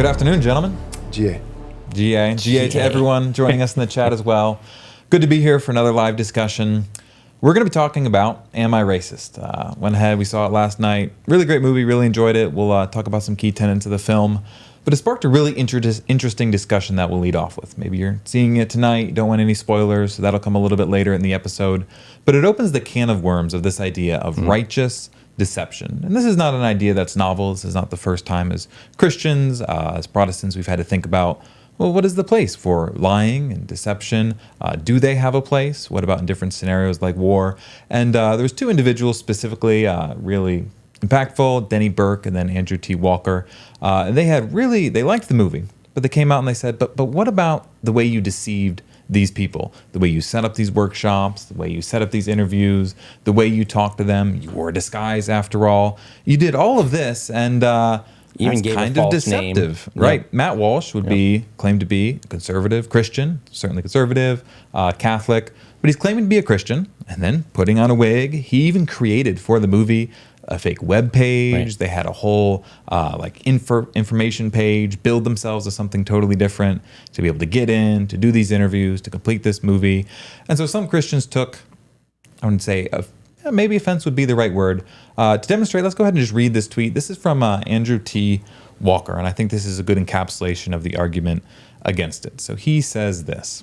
Good afternoon, gentlemen. GA to everyone joining us in the chat as well. Good to be here for another live discussion. We're going to be talking about Am I Racist? Went ahead, we saw it last night. Really great movie, really enjoyed it. We'll talk about some key tenets of the film. But it sparked a really interesting discussion that we'll lead off with. Maybe you're seeing it tonight, you don't want any spoilers, so that'll come a little bit later in the episode. But it opens the can of worms of this idea of righteous deception. And this is not an idea that's novel. This is not the first time as Christians, as Protestants, we've had to think about, well, what is the place for lying and deception? Do they have a place? What about in different scenarios like war? And there's two individuals specifically really impactful, Denny Burke and then Andrew T. Walker. They liked the movie, but they came out and they said, but what about the way you deceived these people, the way you set up these workshops, the way you set up these interviews, the way you talk to them? You wore a disguise after all. You did all of this, and even that's kind of deceptive, name. right? Yep. Matt Walsh would be claimed to be conservative Christian, certainly conservative, Catholic, but he's claiming to be a Christian and then putting on a wig. He even created for the movie a fake web page. Right. They had a whole information page, build themselves as something totally different to be able to get in, to do these interviews, to complete this movie. And so some Christians took, I wouldn't say, maybe offense would be the right word. To demonstrate, let's go ahead and just read this tweet. This is from Andrew T. Walker, and I think this is a good encapsulation of the argument against it. So he says this: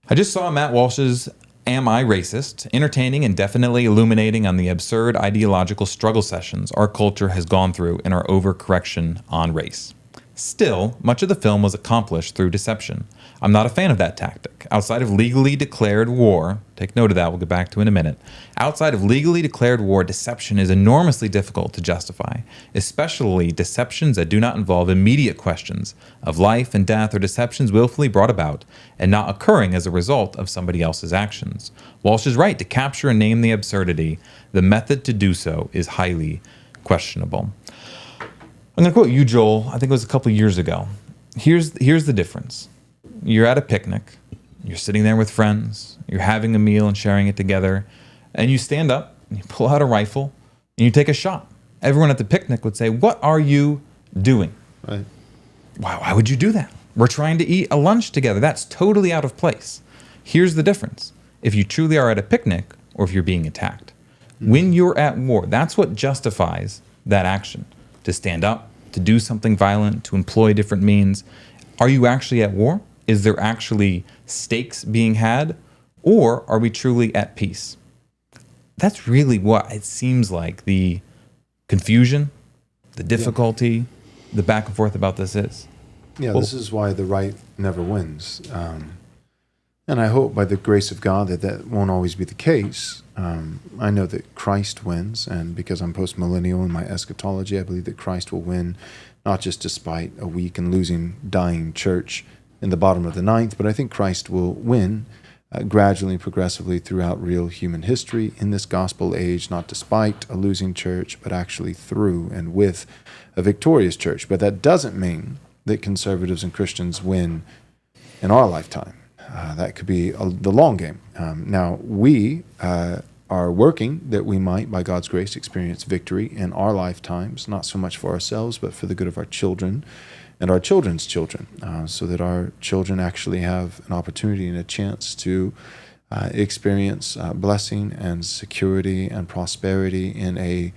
I just saw Matt Walsh's Am I Racist? Entertaining and definitely illuminating on the absurd ideological struggle sessions our culture has gone through in our overcorrection on race. Still, much of the film was accomplished through deception. I'm not a fan of that tactic. Outside of legally declared war, take note of that, we'll get back to in a minute. Outside of legally declared war, deception is enormously difficult to justify, especially deceptions that do not involve immediate questions of life and death, or deceptions willfully brought about and not occurring as a result of somebody else's actions. Walsh is right to capture and name the absurdity. The method to do so is highly questionable. I'm going to quote you, Joel. I think it was a couple years ago. Here's the difference. You're at a picnic. You're sitting there with friends. You're having a meal and sharing it together. And you stand up, and you pull out a rifle, and you take a shot. Everyone at the picnic would say, what are you doing? Right. Why would you do that? We're trying to eat a lunch together. That's totally out of place. Here's the difference. If you truly are at a picnic or if you're being attacked. When you're at war, that's what justifies that action. To stand up, to do something violent, to employ different means. Are you actually at war? Is there actually stakes being had? Or are we truly at peace? That's really what it seems like the confusion, the difficulty, the back and forth about this is. Yeah, this is why the right never wins. And I hope by the grace of God that won't always be the case. I know that Christ wins, and because I'm post-millennial in my eschatology, I believe that Christ will win, not just despite a weak and losing, dying church in the bottom of the ninth, but I think Christ will win gradually and progressively throughout real human history in this gospel age, not despite a losing church, but actually through and with a victorious church. But that doesn't mean that conservatives and Christians win in our lifetime. That could be the long game. Now, we are working that we might, by God's grace, experience victory in our lifetimes, not so much for ourselves, but for the good of our children and our children's children, so that our children actually have an opportunity and a chance to experience blessing and security and prosperity in a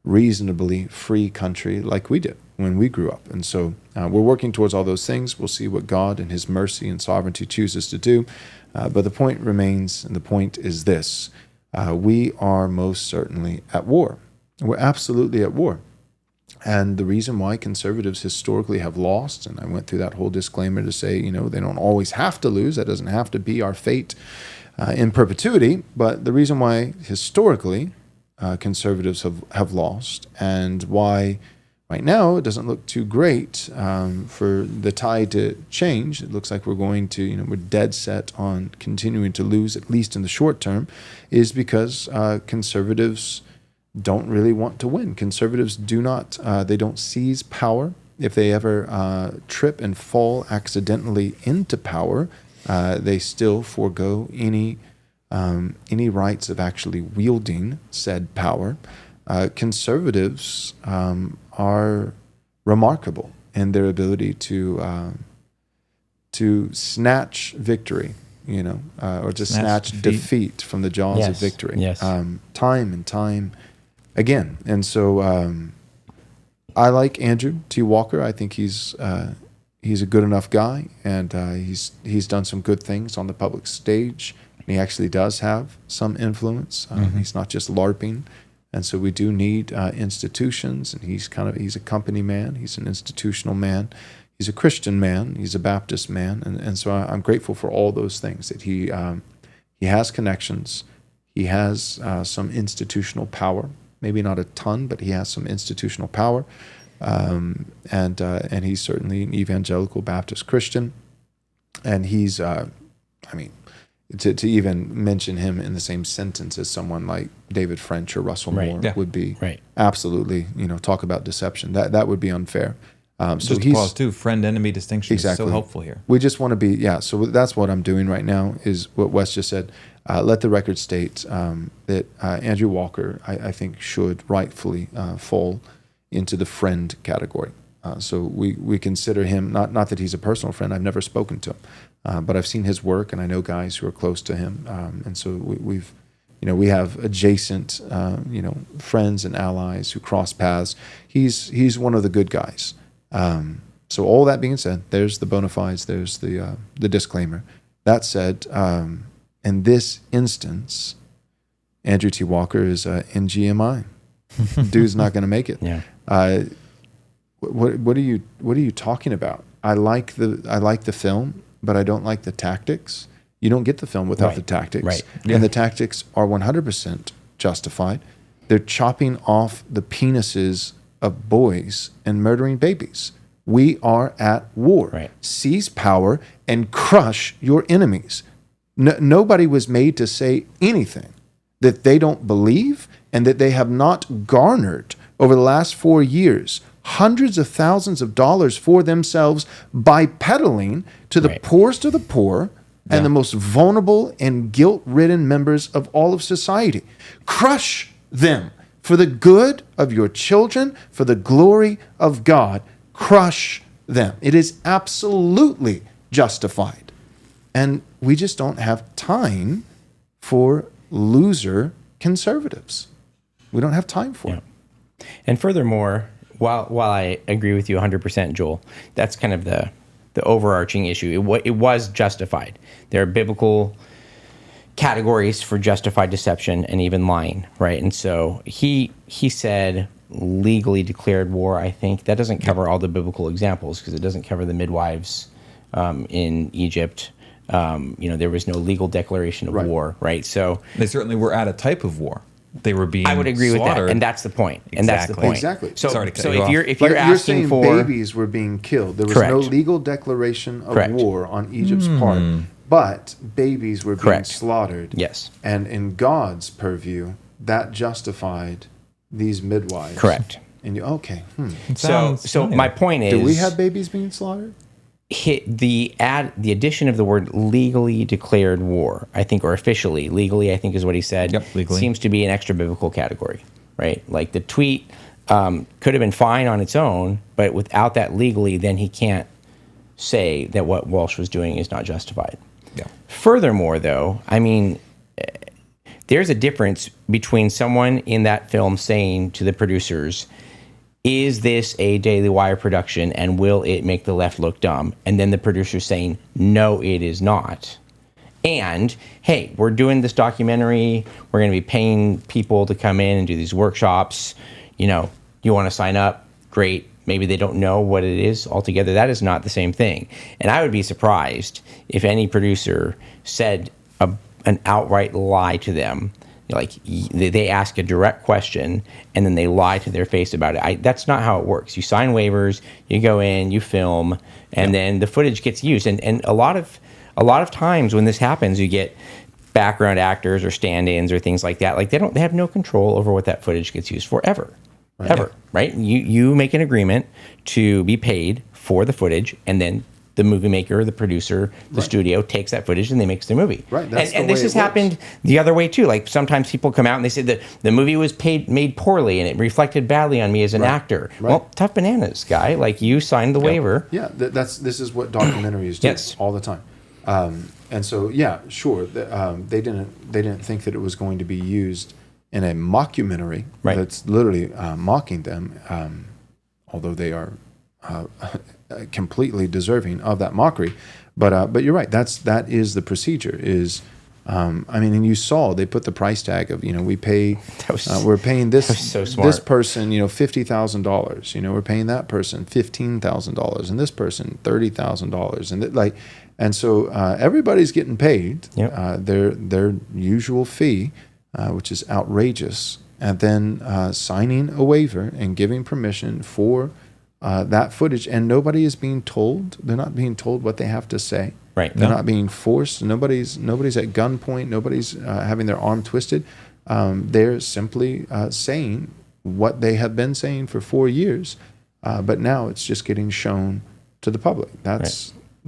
reasonably free country like we did when we grew up. And so we're working towards all those things. We'll see what God in his mercy and sovereignty chooses to do. But the point remains, and the point is this. We are most certainly at war. We're absolutely at war. And the reason why conservatives historically have lost, and I went through that whole disclaimer to say, they don't always have to lose. That doesn't have to be our fate in perpetuity. But the reason why historically conservatives have lost, and why right now it doesn't look too great for the tide to change. It looks like we're going to, we're dead set on continuing to lose, at least in the short term, is because conservatives don't really want to win. Conservatives do not, they don't seize power. If they ever trip and fall accidentally into power, they still forego any rights of actually wielding said power. Conservatives are remarkable in their ability to snatch victory, or to snatch defeat from the jaws of victory. Yes. Time and time again. And so I like Andrew T. Walker. I think he's a good enough guy, and he's done some good things on the public stage. And he actually does have some influence. He's not just LARPing. And so we do need institutions, and he's a company man. He's an institutional man. He's a Christian man. He's a Baptist man. And so I'm grateful for all those things, that he has connections. He has some institutional power, maybe not a ton, but he has some institutional power. And he's certainly an evangelical Baptist Christian. And he's, to even mention him in the same sentence as someone like David French or Russell Moore would be absolutely, talk about deception. That would be unfair. So just to pause too, friend-enemy distinction is so helpful here. We just want to be, so that's what I'm doing right now, is what Wes just said. Let the record state that Andrew Walker, I think, should rightfully fall into the friend category. So we consider him, not that he's a personal friend, I've never spoken to him, but I've seen his work, and I know guys who are close to him. And so we have adjacent, friends and allies who cross paths. He's one of the good guys. So all that being said, there's the bona fides, there's the disclaimer. That said, in this instance, Andrew T. Walker is NGMI. Dude's not going to make it. Yeah. What are you talking about? I like the film, but I don't like the tactics. You don't get the film without the tactics. Right. Yeah. And the tactics are 100% justified. They're chopping off the penises of boys and murdering babies. We are at war. Right. Seize power and crush your enemies. Nobody was made to say anything that they don't believe, and that they have not garnered over the last 4 years hundreds of thousands of dollars for themselves by peddling to the poorest of the poor and the most vulnerable and guilt-ridden members of all of society. Crush them for the good of your children, for the glory of God. Crush them. It is absolutely justified. And we just don't have time for loser conservatives. We don't have time for it. And furthermore, while I agree with you 100%, Joel, that's kind of the overarching issue. It was justified. There are biblical categories for justified deception and even lying, right? And so he said legally declared war. I think that doesn't cover all the biblical examples, because it doesn't cover the midwives in Egypt. There was no legal declaration of war, right? So they certainly were at a type of war. They were being I would agree with that, slaughtered. and that's the point. And that's the point. Exactly. So, Sorry to cut so you if off. you're You're asking saying for babies were being killed. There was Correct. no legal declaration of Correct. war on Egypt's part, but babies were being Correct. slaughtered. Yes. And in God's purview, that justified these midwives. Correct. And So my point is, do we have babies being slaughtered? the addition of the word legally declared war, I think, or officially, legally, I think is what he said, legally. seems to be an extra biblical category, right? Like the tweet could have been fine on its own, but without that legally, then he can't say that what Walsh was doing is not justified. Yeah. Furthermore, though, I mean, there's a difference between someone in that film saying to the producers, is this a Daily Wire production and will it make the left look dumb? And then the producer saying, no, it is not. And, hey, we're doing this documentary. We're going to be paying people to come in and do these workshops. You know, you want to sign up? Great. Maybe they don't know what it is altogether. That is not the same thing. And I would be surprised if any producer said an outright lie to them. Like they ask a direct question and then they lie to their face about it. That's not how it works. You sign waivers, you go in, you film, and then the footage gets used. And a lot of times when this happens, you get background actors or stand-ins or things like that. Like they have no control over what that footage gets used for ever. Right. Ever, right? You make an agreement to be paid for the footage, and then the movie maker, the producer, the studio takes that footage and they makes their movie. Right. That's And the this way has it works. happened the other way too. Like sometimes people come out and they say that the movie was made poorly and it reflected badly on me as an actor. Right. Well, tough bananas, guy. Like you signed the waiver. Yeah, this is what documentaries do Yes. all the time. And so, yeah, sure, they didn't think that it was going to be used in a mockumentary that's literally mocking them, although they are completely deserving of that mockery. But you're right. That is the procedure. And you saw they put the price tag of we're paying this so smart. this person $50,000. We're paying that person $15,000 and this person $30,000 and so everybody's getting paid their usual fee, which is outrageous, and then signing a waiver and giving permission for that footage, and nobody is being told. They're not being told what they have to say. Right. They're not being forced. Nobody's at gunpoint. Nobody's having their arm twisted. They're simply saying what they have been saying for 4 years, but now it's just getting shown to the public.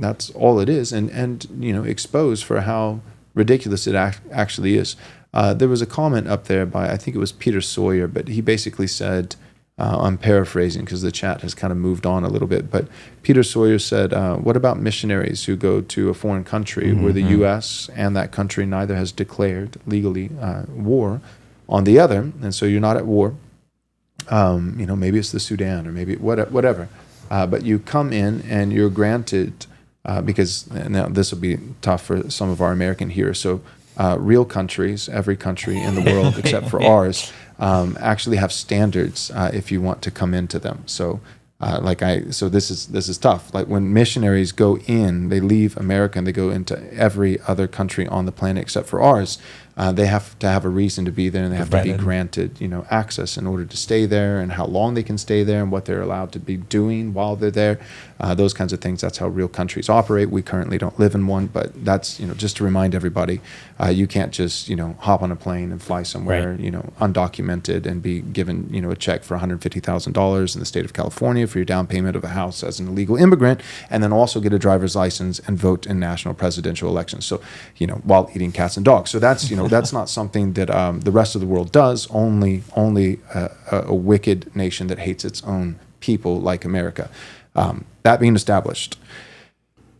That's all it is, and exposed for how ridiculous it actually is. There was a comment up there by, I think it was Peter Sawyer, but he basically said, I'm paraphrasing because the chat has kind of moved on a little bit, but Peter Sawyer said, what about missionaries who go to a foreign country where the U.S. and that country neither has declared legally war on the other, and so you're not at war. Maybe it's the Sudan or maybe whatever. But you come in and you're granted, because now this will be tough for some of our American hearers, so real countries, every country in the world except for ours, actually have standards if you want to come into them. So this is tough. Like when missionaries go in, they leave America and they go into every other country on the planet except for ours. They have to have a reason to be there, and they have to be granted, access in order to stay there, and how long they can stay there, and what they're allowed to be doing while they're there. Those kinds of things. That's how real countries operate. We currently don't live in one, but that's just to remind everybody, you can't just hop on a plane and fly somewhere, undocumented, and be given a check for $150,000 in the state of California for your down payment of a house as an illegal immigrant, and then also get a driver's license and vote in national presidential elections. So while eating cats and dogs. So that's that's not something that the rest of the world does. Only a wicked nation that hates its own people like America. That being established,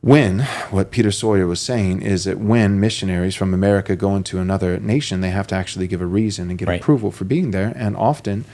what Peter Sawyer was saying is that when missionaries from America go into another nation, they have to actually give a reason and get approval for being there, and often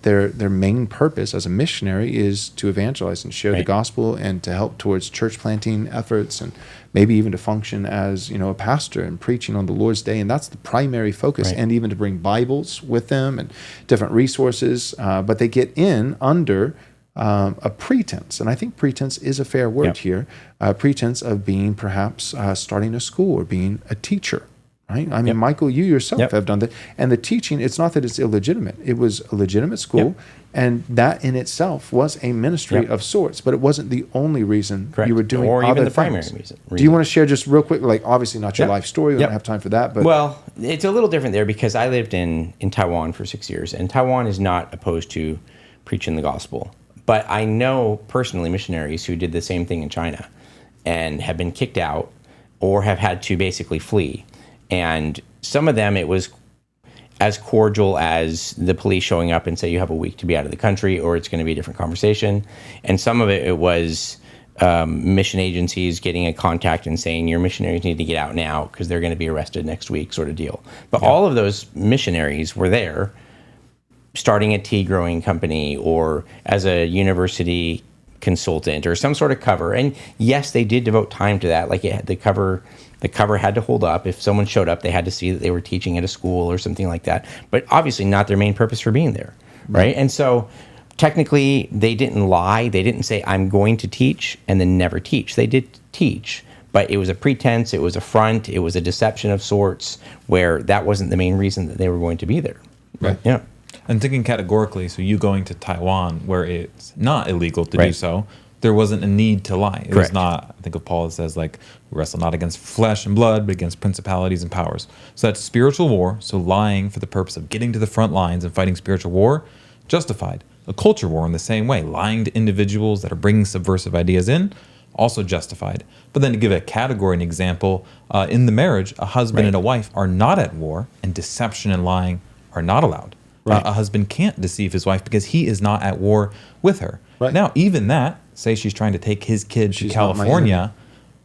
their main purpose as a missionary is to evangelize and share the gospel and to help towards church planting efforts, and maybe even to function as a pastor and preaching on the Lord's Day, and that's the primary focus, and even to bring Bibles with them and different resources. But they get in under a pretense, and I think pretense is a fair word here, a pretense of being perhaps starting a school or being a teacher. Right? I mean, Michael, you yourself have done that. And the teaching, it's not that it's illegitimate. It was a legitimate school, and that in itself was a ministry of sorts, but it wasn't the only reason you were doing or other even the things. primary reason. Do you want to share just real quick, obviously not your life story, we don't have time for that, but... Well, it's a little different there because I lived in Taiwan for 6 years, and Taiwan is not opposed to preaching the gospel. But I know personally missionaries who did the same thing in China and have been kicked out or have had to basically flee. And some of them, it was as cordial as the police showing up and say, you have a week to be out of the country, or it's going to be a different conversation. And some of it was mission agencies getting a contact and saying, your missionaries need to get out now because they're going to be arrested next week, sort of deal. But all of those missionaries were there starting a tea growing company or as a university consultant or some sort of cover. And yes, they did devote time to that. Like the cover had to hold up. If someone showed up, they had to see that they were teaching at a school or something like that. But obviously not their main purpose for being there, right? And so technically they didn't lie. They didn't say, I'm going to teach and then never teach. They did teach, but it was a pretense. It was a front. It was a deception of sorts where that wasn't the main reason that they were going to be there. Right. Yeah. And thinking categorically, so you going to Taiwan where it's not illegal to do so, there wasn't a need to lie. It was not, I think of Paul, it says we wrestle not against flesh and blood, but against principalities and powers. So that's spiritual war. So lying for the purpose of getting to the front lines and fighting spiritual war, justified. A culture war in the same way, lying to individuals that are bringing subversive ideas in, also justified. But then to give a category, an example, in the marriage, a husband and a wife are not at war, and deception and lying are not allowed. Right. A husband can't deceive his wife because he is not at war with her. Right. Now, even that, say she's trying to take his kid to California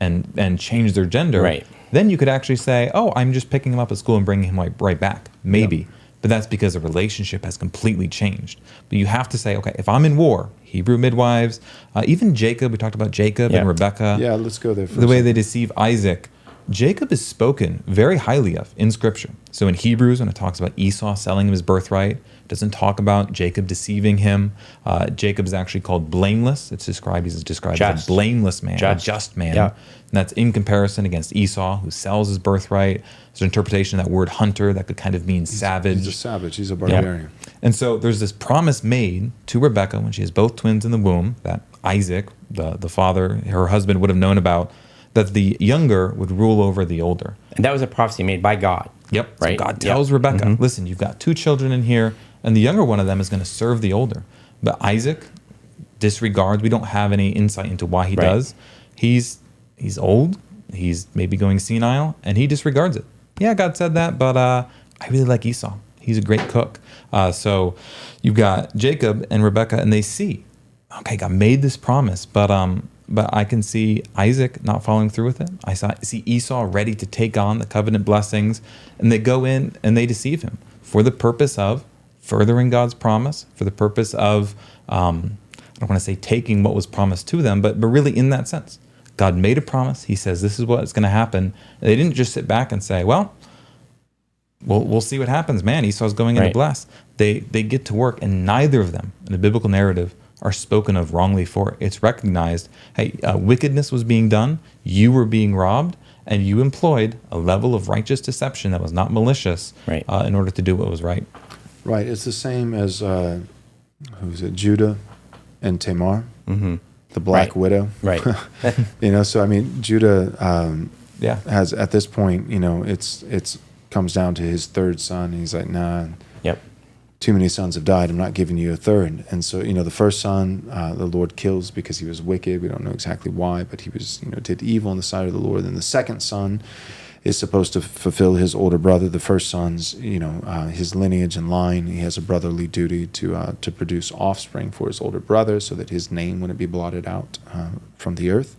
and change their gender, Right. then you could actually say, oh, I'm just picking him up at school and bringing him right back. Maybe. Yep. But that's because the relationship has completely changed. But you have to say, okay, if I'm in war, Hebrew midwives, even Jacob, we talked about Jacob and Rebekah. Yeah, let's go there first. The way they deceive Isaac. Jacob is spoken very highly of in Scripture. So in Hebrews, when it talks about Esau selling him his birthright, it doesn't talk about Jacob deceiving him. Jacob is actually called blameless. He's described as a blameless man, a just man. Yeah. And that's in comparison against Esau, who sells his birthright. There's an interpretation of that word hunter that could kind of mean savage. He's a savage. He's a barbarian. And so there's this promise made to Rebekah when she has both twins in the womb that Isaac, the father, her husband, would have known about, that the younger would rule over the older. And that was a prophecy made by God. Yep. Right. So God tells Rebekah, listen, you've got 2 children in here, and the younger one of them is going to serve the older. But Isaac disregards. We don't have any insight into why he does. He's old. He's maybe going senile, and he disregards it. Yeah, God said that, but I really like Esau. He's a great cook. So you've got Jacob and Rebekah, and they see, okay, God made this promise, but I can see Isaac not following through with it. I see Esau ready to take on the covenant blessings, and they go in and they deceive him for the purpose of furthering God's promise, for the purpose of, I don't want to say taking what was promised to them, but really in that sense. God made a promise. He says, this is what's going to happen. They didn't just sit back and say, well, we'll see what happens. Man, Esau's going in to bless. They get to work, and neither of them in the biblical narrative are spoken of wrongly for it. It's recognized, hey, wickedness was being done, you were being robbed, and you employed a level of righteous deception that was not malicious in order to do what was right. Right. It's the same as, Judah and Tamar, the Black Widow. Right. So I mean, Judah has, at this point, it's comes down to his 3rd son, and he's like, nah. Yep. Too many sons have died. I'm not giving you a 3rd. And so, the first son, the Lord kills because he was wicked. We don't know exactly why, but he was, did evil in the sight of the Lord. And the second son is supposed to fulfill his older brother. The first son's, his lineage and line. He has a brotherly duty to produce offspring for his older brother so that his name wouldn't be blotted out from the earth.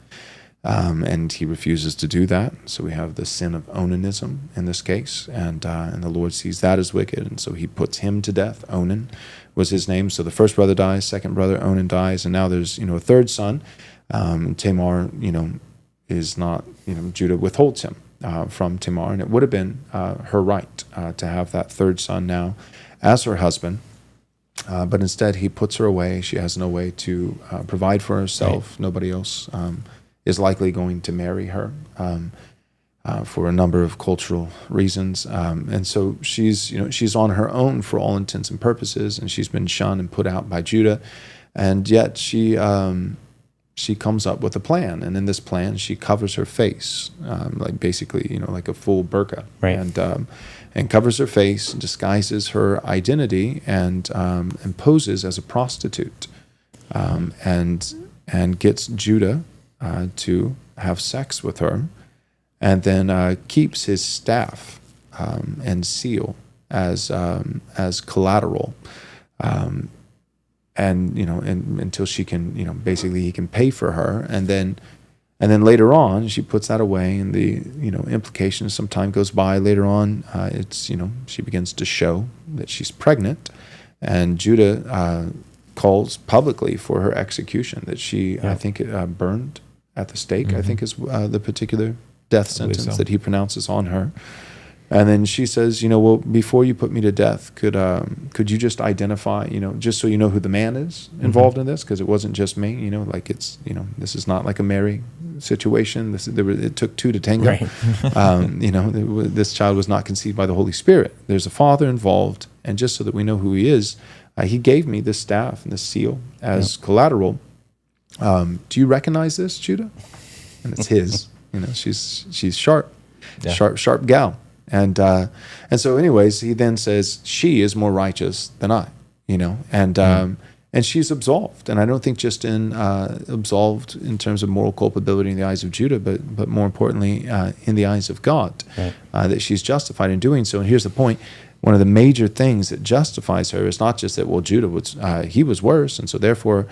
And he refuses to do that. So we have the sin of onanism in this case, and the Lord sees that as wicked, and so he puts him to death. Onan was his name. So the first brother dies, second brother Onan dies, and now there's a 3rd son. Tamar, is not. Judah withholds him from Tamar, and it would have been her right to have that 3rd son now as her husband. But instead, he puts her away. She has no way to provide for herself. Right. Nobody else is likely going to marry her for a number of cultural reasons, and so she's on her own for all intents and purposes, and she's been shunned and put out by Judah, and yet she comes up with a plan, and in this plan she covers her face, like basically like a full burqa, and covers her face, disguises her identity, and poses as a prostitute, and gets Judah to have sex with her, and then keeps his staff and seal as collateral, and until she can, basically he can pay for her, and then later on she puts that away, and the implications, some time goes by later on, it's she begins to show that she's pregnant, and Judah calls publicly for her execution, that she I think burned at the stake, I think is the particular death sentence that he pronounces on her. And then she says, well, before you put me to death, could you just identify, just so you know who the man is involved in this, because it wasn't just me, like it's, this is not like a Mary situation. It took 2 to tango. Right. This child was not conceived by the Holy Spirit. There's a father involved, and just so that we know who he is, he gave me this staff and this seal as collateral. Do you recognize this, Judah? And it's his. She's sharp, sharp gal. And so, anyways, he then says she is more righteous than I. And And she's absolved, and I don't think just in absolved in terms of moral culpability in the eyes of Judah, but more importantly in the eyes of God, right. that she's justified in doing so. And here's the point: one of the major things that justifies her is not just that Judah was he was worse, and so therefore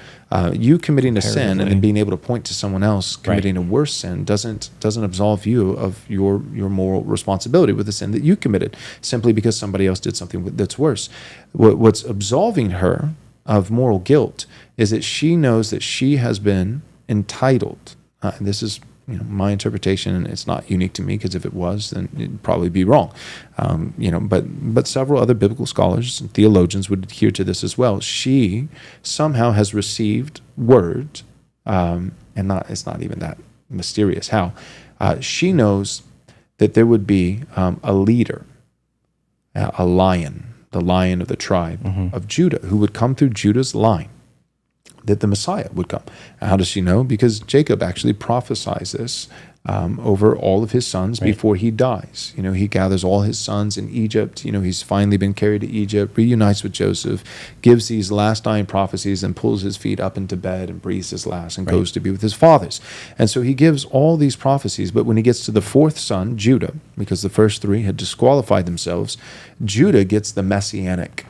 you committing a sin and then being able to point to someone else committing a worse sin doesn't absolve you of your moral responsibility with the sin that you committed simply because somebody else did something that's worse. What's absolving her of moral guilt is that she knows that she has been entitled. And this is my interpretation, and it's not unique to me, because if it was, then it'd probably be wrong. But several other biblical scholars and theologians would adhere to this as well. She somehow has received word, it's not even that mysterious how. She knows that there would be a leader, a lion, the lion of the tribe of Judah, who would come through Judah's line, that the Messiah would come. How does she know? Because Jacob actually prophesies this over all of his sons before he dies. He gathers all his sons in Egypt. He's finally been carried to Egypt, reunites with Joseph, gives these last dying prophecies, and pulls his feet up into bed and breathes his last and goes to be with his fathers. And so he gives all these prophecies, but when he gets to the fourth son, Judah, because the first three had disqualified themselves, Judah gets the messianic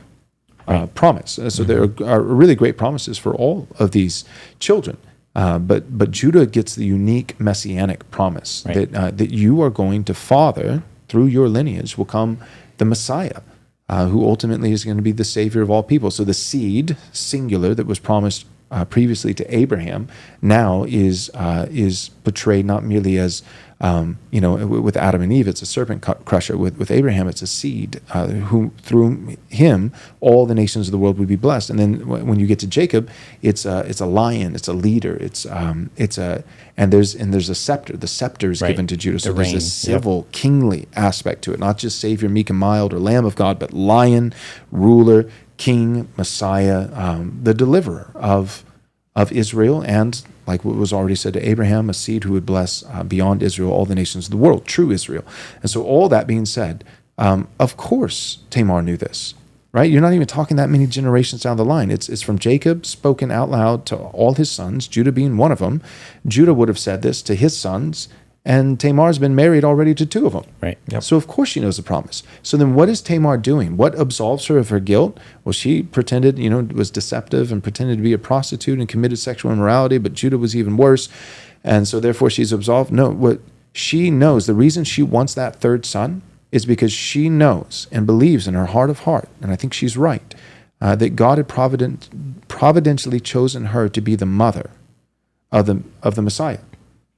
promise. So there are really great promises for all of these children. But Judah gets the unique messianic promise that you are going to father, through your lineage will come the Messiah, who ultimately is going to be the Savior of all people. So the seed, singular, that was promised previously to Abraham, now is portrayed not merely as with Adam and Eve, it's a serpent crusher. With Abraham, it's a seed who through him all the nations of the world would be blessed. And then when you get to Jacob, it's a lion, it's a leader, and there's a scepter. The scepter is given to Judah. So there's a civil, kingly aspect to it, not just Savior, meek and mild, or Lamb of God, but lion, ruler, king, Messiah, the deliverer of Israel, and like what was already said to Abraham, a seed who would bless beyond Israel all the nations of the world, true Israel. And so all that being said, of course Tamar knew this, right? You're not even talking that many generations down the line. It's from Jacob, spoken out loud to all his sons, Judah being one of them. Judah would have said this to his sons, and Tamar's been married already to two of them. Right. Yep. So of course she knows the promise. So then what is Tamar doing? What absolves her of her guilt? Well, she pretended, was deceptive and pretended to be a prostitute and committed sexual immorality, but Judah was even worse. And so therefore she's absolved. No, what she knows, the reason she wants that third son is because she knows and believes in her heart of heart, and I think she's right, that God had providentially chosen her to be the mother of the Messiah.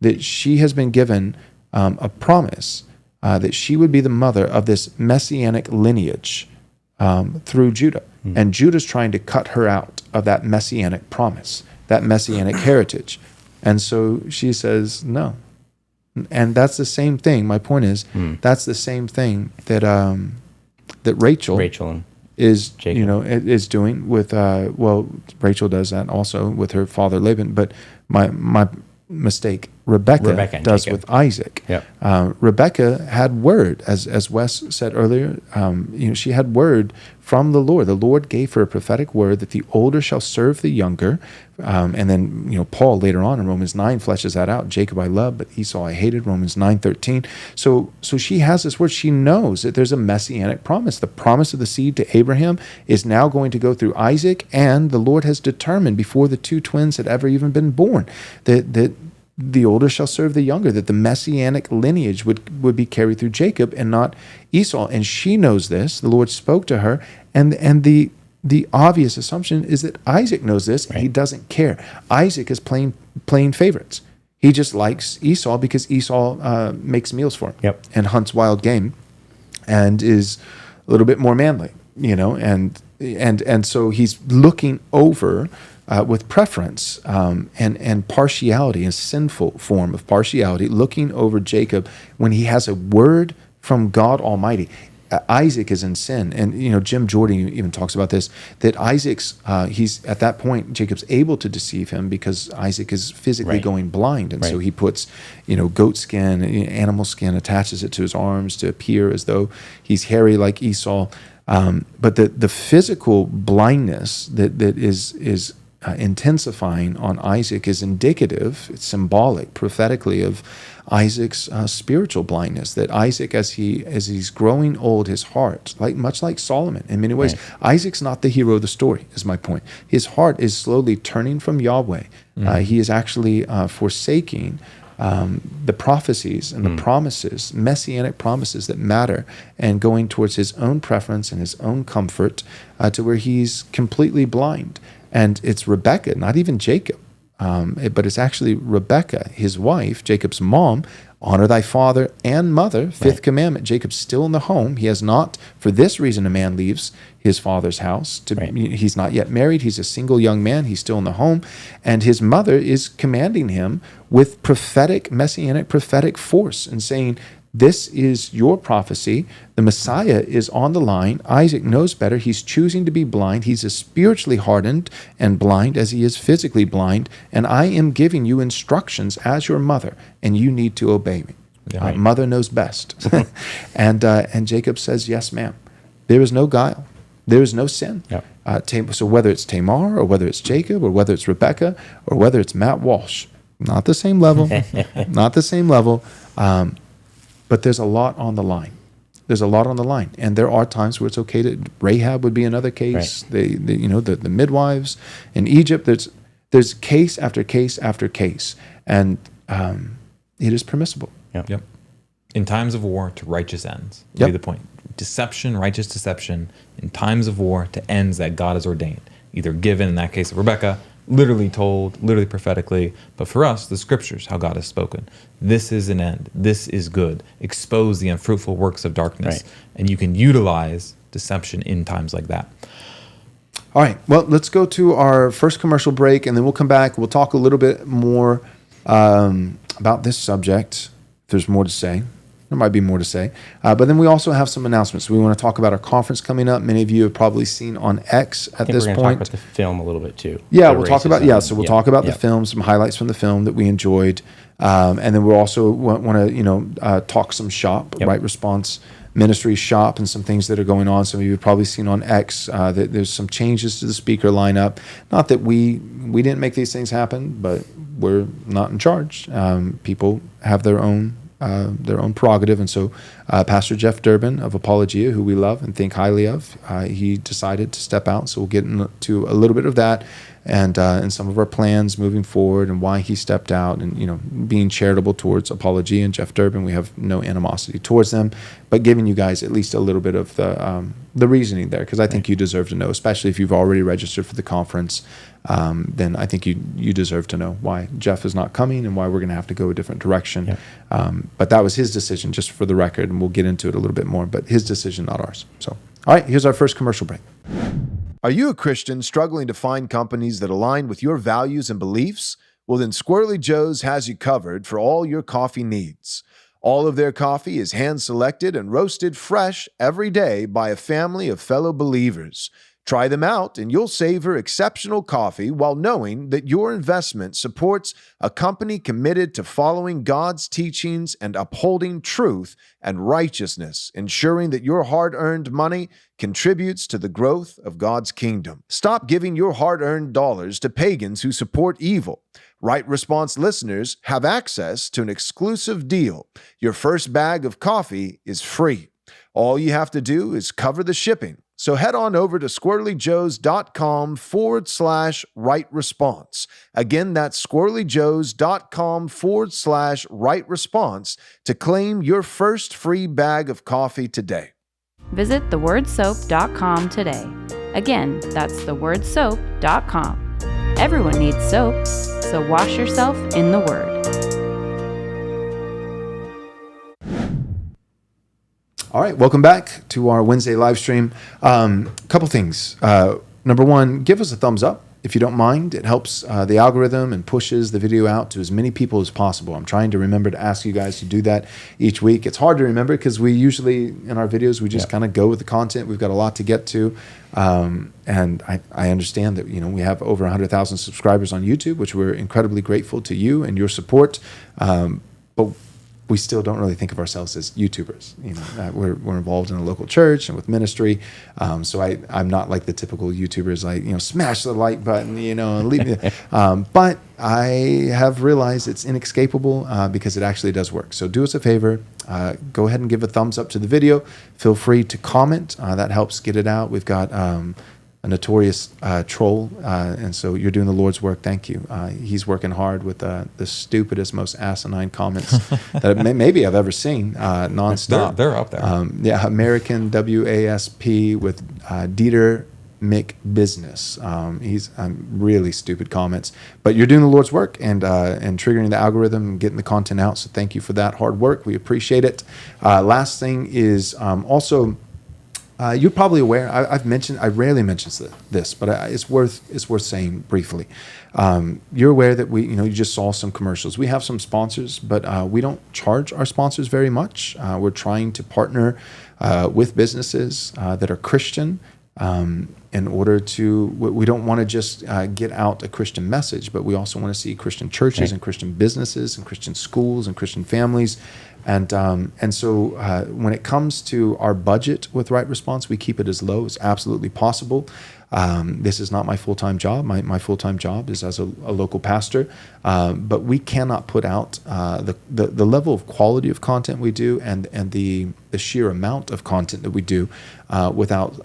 That she has been given a promise that she would be the mother of this messianic lineage through Judah. And Judah's trying to cut her out of that messianic promise, that messianic heritage. And so she says, no. And that's the same thing. My point is, that's the same thing that Rachel is Jacob. is doing with Rachel does that also with her father Laban, but my mistake, Rebecca does Jacob. with Isaac. Yep. Rebecca had word, as Wes said earlier. She had word from the Lord. The Lord gave her a prophetic word that the older shall serve the younger. And then Paul later on in Romans 9 fleshes that out. Jacob I loved, but Esau I hated. Romans 9:13. So she has this word. She knows that there's a messianic promise. The promise of the seed to Abraham is now going to go through Isaac, and the Lord has determined before the two twins had ever even been born that the older shall serve the younger, that the messianic lineage would be carried through Jacob and not Esau. And she knows this. The Lord spoke to her, and the obvious assumption is that Isaac knows this, and he doesn't care. Isaac is playing favorites. He just likes Esau because Esau makes meals for him and hunts wild game and is a little bit more manly, and so he's looking over with preference and partiality, a sinful form of partiality, looking over Jacob when he has a word from God Almighty. Isaac is in sin, and Jim Jordan even talks about this, that Isaac's he's at that point Jacob's able to deceive him because Isaac is physically going blind, and so he puts goat skin, animal skin, attaches it to his arms to appear as though he's hairy like Esau. But the physical blindness that is intensifying on Isaac is indicative, it's symbolic, prophetically, of Isaac's spiritual blindness. That Isaac, as he's growing old, his heart, much like Solomon in many ways, Isaac's not the hero of the story, is my point. His heart is slowly turning from Yahweh. He is actually forsaking the prophecies and the promises, messianic promises that matter, and going towards his own preference and his own comfort, to where he's completely blind. And it's Rebekah, not even Jacob, but it's actually Rebekah, his wife, Jacob's mom. Honor thy father and mother, fifth commandment. Jacob's still in the home. He has not, for this reason, a man leaves his father's house. He's not yet married. He's a single young man. He's still in the home. And his mother is commanding him with messianic prophetic force, and saying, this is your prophecy. The Messiah is on the line. Isaac knows better. He's choosing to be blind. He's as spiritually hardened and blind as he is physically blind. And I am giving you instructions as your mother, and you need to obey me. Mother knows best. And Jacob says, yes, ma'am. There is no guile. There is no sin. So whether it's Tamar, or whether it's Jacob, or whether it's Rebekah, or whether it's Matt Walsh, not the same level, not the same level. But there's a lot on the line. There's a lot on the line, and there are times where it's okay to. Rahab would be another case. The midwives in Egypt. There's case after case after case, and it is permissible. Yep. In times of war, to righteous ends. Would be the point. Deception, righteous deception, in times of war, to ends that God has ordained. Either given, in that case of Rebekah, literally told, literally prophetically, but for us, the scriptures, how God has spoken. This is an end. This is good. Expose the unfruitful works of darkness. And you can utilize deception in times like that. All right. Well, let's go to our first commercial break, and then we'll come back. We'll talk a little bit more about this subject. If there's more to say. There might be more to say. But then we also have some announcements. We want to talk about our conference coming up. Many of you have probably seen on X at this point. We're going to talk about the film a little bit too. Yeah, we'll talk about talk about the film, some highlights from the film that we enjoyed. And then we'll also want to talk some shop, Right Response Ministry shop, and some things that are going on. Some of you have probably seen on X that there's some changes to the speaker lineup. Not that we didn't make these things happen, but we're not in charge. People have their own prerogative. And so Pastor Jeff Durbin of Apologia, who we love and think highly of, he decided to step out. So we'll get into a little bit of that, and some of our plans moving forward, and why he stepped out, and being charitable towards Apologia and Jeff Durbin. We have no animosity towards them, but giving you guys at least a little bit of the reasoning there, because I think you deserve to know, especially if you've already registered for the conference. Then I think you deserve to know why Jeff is not coming and why we're going to have to go a different direction. But that was his decision, just for the record, and we'll get into it a little bit more, but his decision, not ours. So, all right, here's our first commercial break. Are you a Christian struggling to find companies that align with your values and beliefs? Well, then Squirrelly Joe's has you covered for all your coffee needs. All of their coffee is hand-selected and roasted fresh every day by a family of fellow believers. Try them out, and you'll savor exceptional coffee while knowing that your investment supports a company committed to following God's teachings and upholding truth and righteousness, ensuring that your hard-earned money contributes to the growth of God's kingdom. Stop giving your hard-earned dollars to pagans who support evil. Right Response listeners have access to an exclusive deal. Your first bag of coffee is free. All you have to do is cover the shipping. So head on over to squirrellyjoes.com/right response. Again, that's squirrellyjoes.com/right response to claim your first free bag of coffee today. Visit thewordsoap.com today. Again, that's thewordsoap.com. Everyone needs soap, so wash yourself in the Word. All right, welcome back to our Wednesday live stream. Couple things. Number one, give us a thumbs up if you don't mind. It helps the algorithm and pushes the video out to as many people as possible. I'm trying to remember to ask you guys to do that each week. It's hard to remember because we usually, in our videos, we just kind of go with the content. We've got a lot to get to. And I understand that, we have over 100,000 subscribers on YouTube, which we're incredibly grateful to you and your support. But we still don't really think of ourselves as YouTubers. We're involved in a local church and with ministry. So I'm not like the typical YouTubers, like, smash the like button, and leave me. But I have realized it's inescapable because it actually does work. So do us a favor. Go ahead and give a thumbs up to the video. Feel free to comment. That helps get it out. We've got a notorious troll, and so you're doing the Lord's work. Thank you. He's working hard with the stupidest, most asinine comments that maybe I've ever seen, nonstop. They're up there. American WASP with Dieter McBusiness. He's really stupid comments, but you're doing the Lord's work and triggering the algorithm and getting the content out. So thank you for that hard work. We appreciate it. Last thing is also. You're probably aware. I rarely mention this, but it's worth saying briefly. You're aware that you just saw some commercials. We have some sponsors, but we don't charge our sponsors very much. We're trying to partner with businesses that are Christian. In order to, we don't want to just get out a Christian message, but we also want to see Christian churches and Christian businesses and Christian schools and Christian families. And so when it comes to our budget with Right Response, we keep it as low as absolutely possible. This is not my full-time job. My full-time job is as a local pastor, but we cannot put out the level of quality of content we do and the sheer amount of content that we do without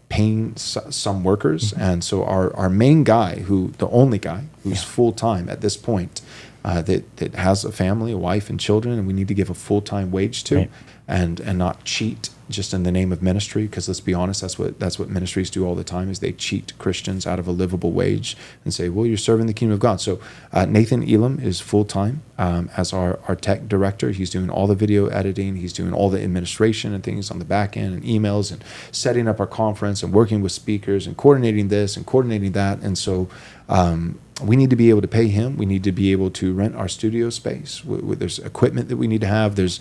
paying some workers. And so our main guy, the only guy who's full-time at this point, that has a family, a wife and children, and we need to give a full-time wage to, and not cheat just in the name of ministry, because let's be honest, that's what ministries do all the time, is they cheat Christians out of a livable wage and say, well, you're serving the kingdom of God. So Nathan Elam is full-time as our tech director. He's doing all the video editing. He's doing all the administration and things on the back end and emails and setting up our conference and working with speakers and coordinating this and coordinating that. And so we need to be able to pay him. We need to be able to rent our studio space. There's equipment that we need to have. There's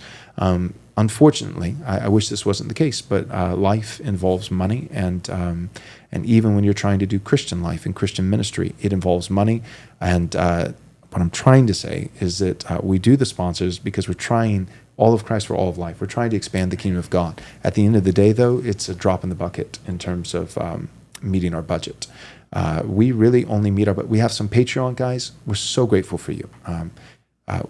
unfortunately, I wish this wasn't the case, but life involves money, and even when you're trying to do Christian life and Christian ministry, it involves money. And what I'm trying to say is that we do the sponsors because we're trying all of Christ for all of life. We're trying to expand the kingdom of God. At the end of the day, though, it's a drop in the bucket in terms of meeting our budget. We really only meet but we have some Patreon guys. We're so grateful for you.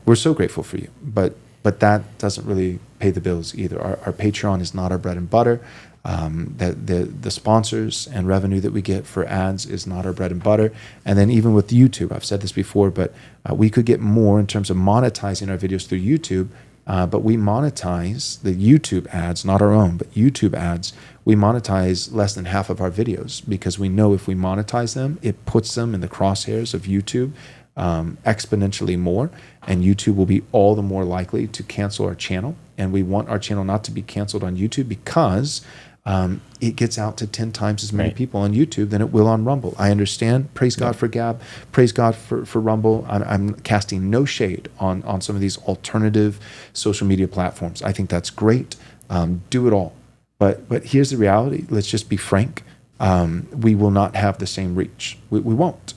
We're so grateful for you, but that doesn't really pay the bills either. Our Patreon is not our bread and butter. The sponsors and revenue that we get for ads is not our bread and butter. And then even with YouTube, I've said this before, but we could get more in terms of monetizing our videos through YouTube. But we monetize the YouTube ads, not our own, but YouTube ads. We monetize less than half of our videos because we know if we monetize them, it puts them in the crosshairs of YouTube exponentially more, and YouTube will be all the more likely to cancel our channel. And we want our channel not to be canceled on YouTube because it gets out to 10 times as many people on YouTube than it will on Rumble. I understand. Praise God for Gab. Praise God for Rumble. I'm casting no shade on some of these alternative social media platforms. I think that's great. Do it all. But here's the reality. Let's just be frank. We will not have the same reach. We won't.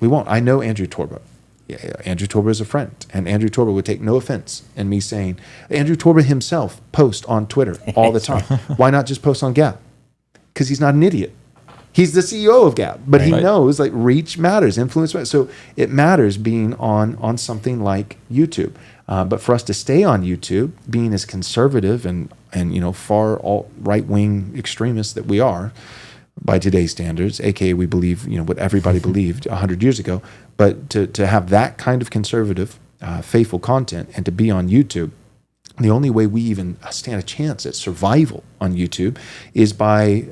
We won't. I know Andrew Torba. Yeah, Andrew Torba is a friend, and Andrew Torba would take no offense in me saying, Andrew Torba himself posts on Twitter all the time. Why not just post on Gab? Because he's not an idiot. He's the CEO of Gab, but he knows like reach matters, influence matters. So it matters being on something like YouTube. But for us to stay on YouTube, being as conservative and far alt right wing extremists that we are by today's standards, aka we believe what everybody believed 100 years ago. But to have that kind of conservative, faithful content and to be on YouTube, the only way we even stand a chance at survival on YouTube is by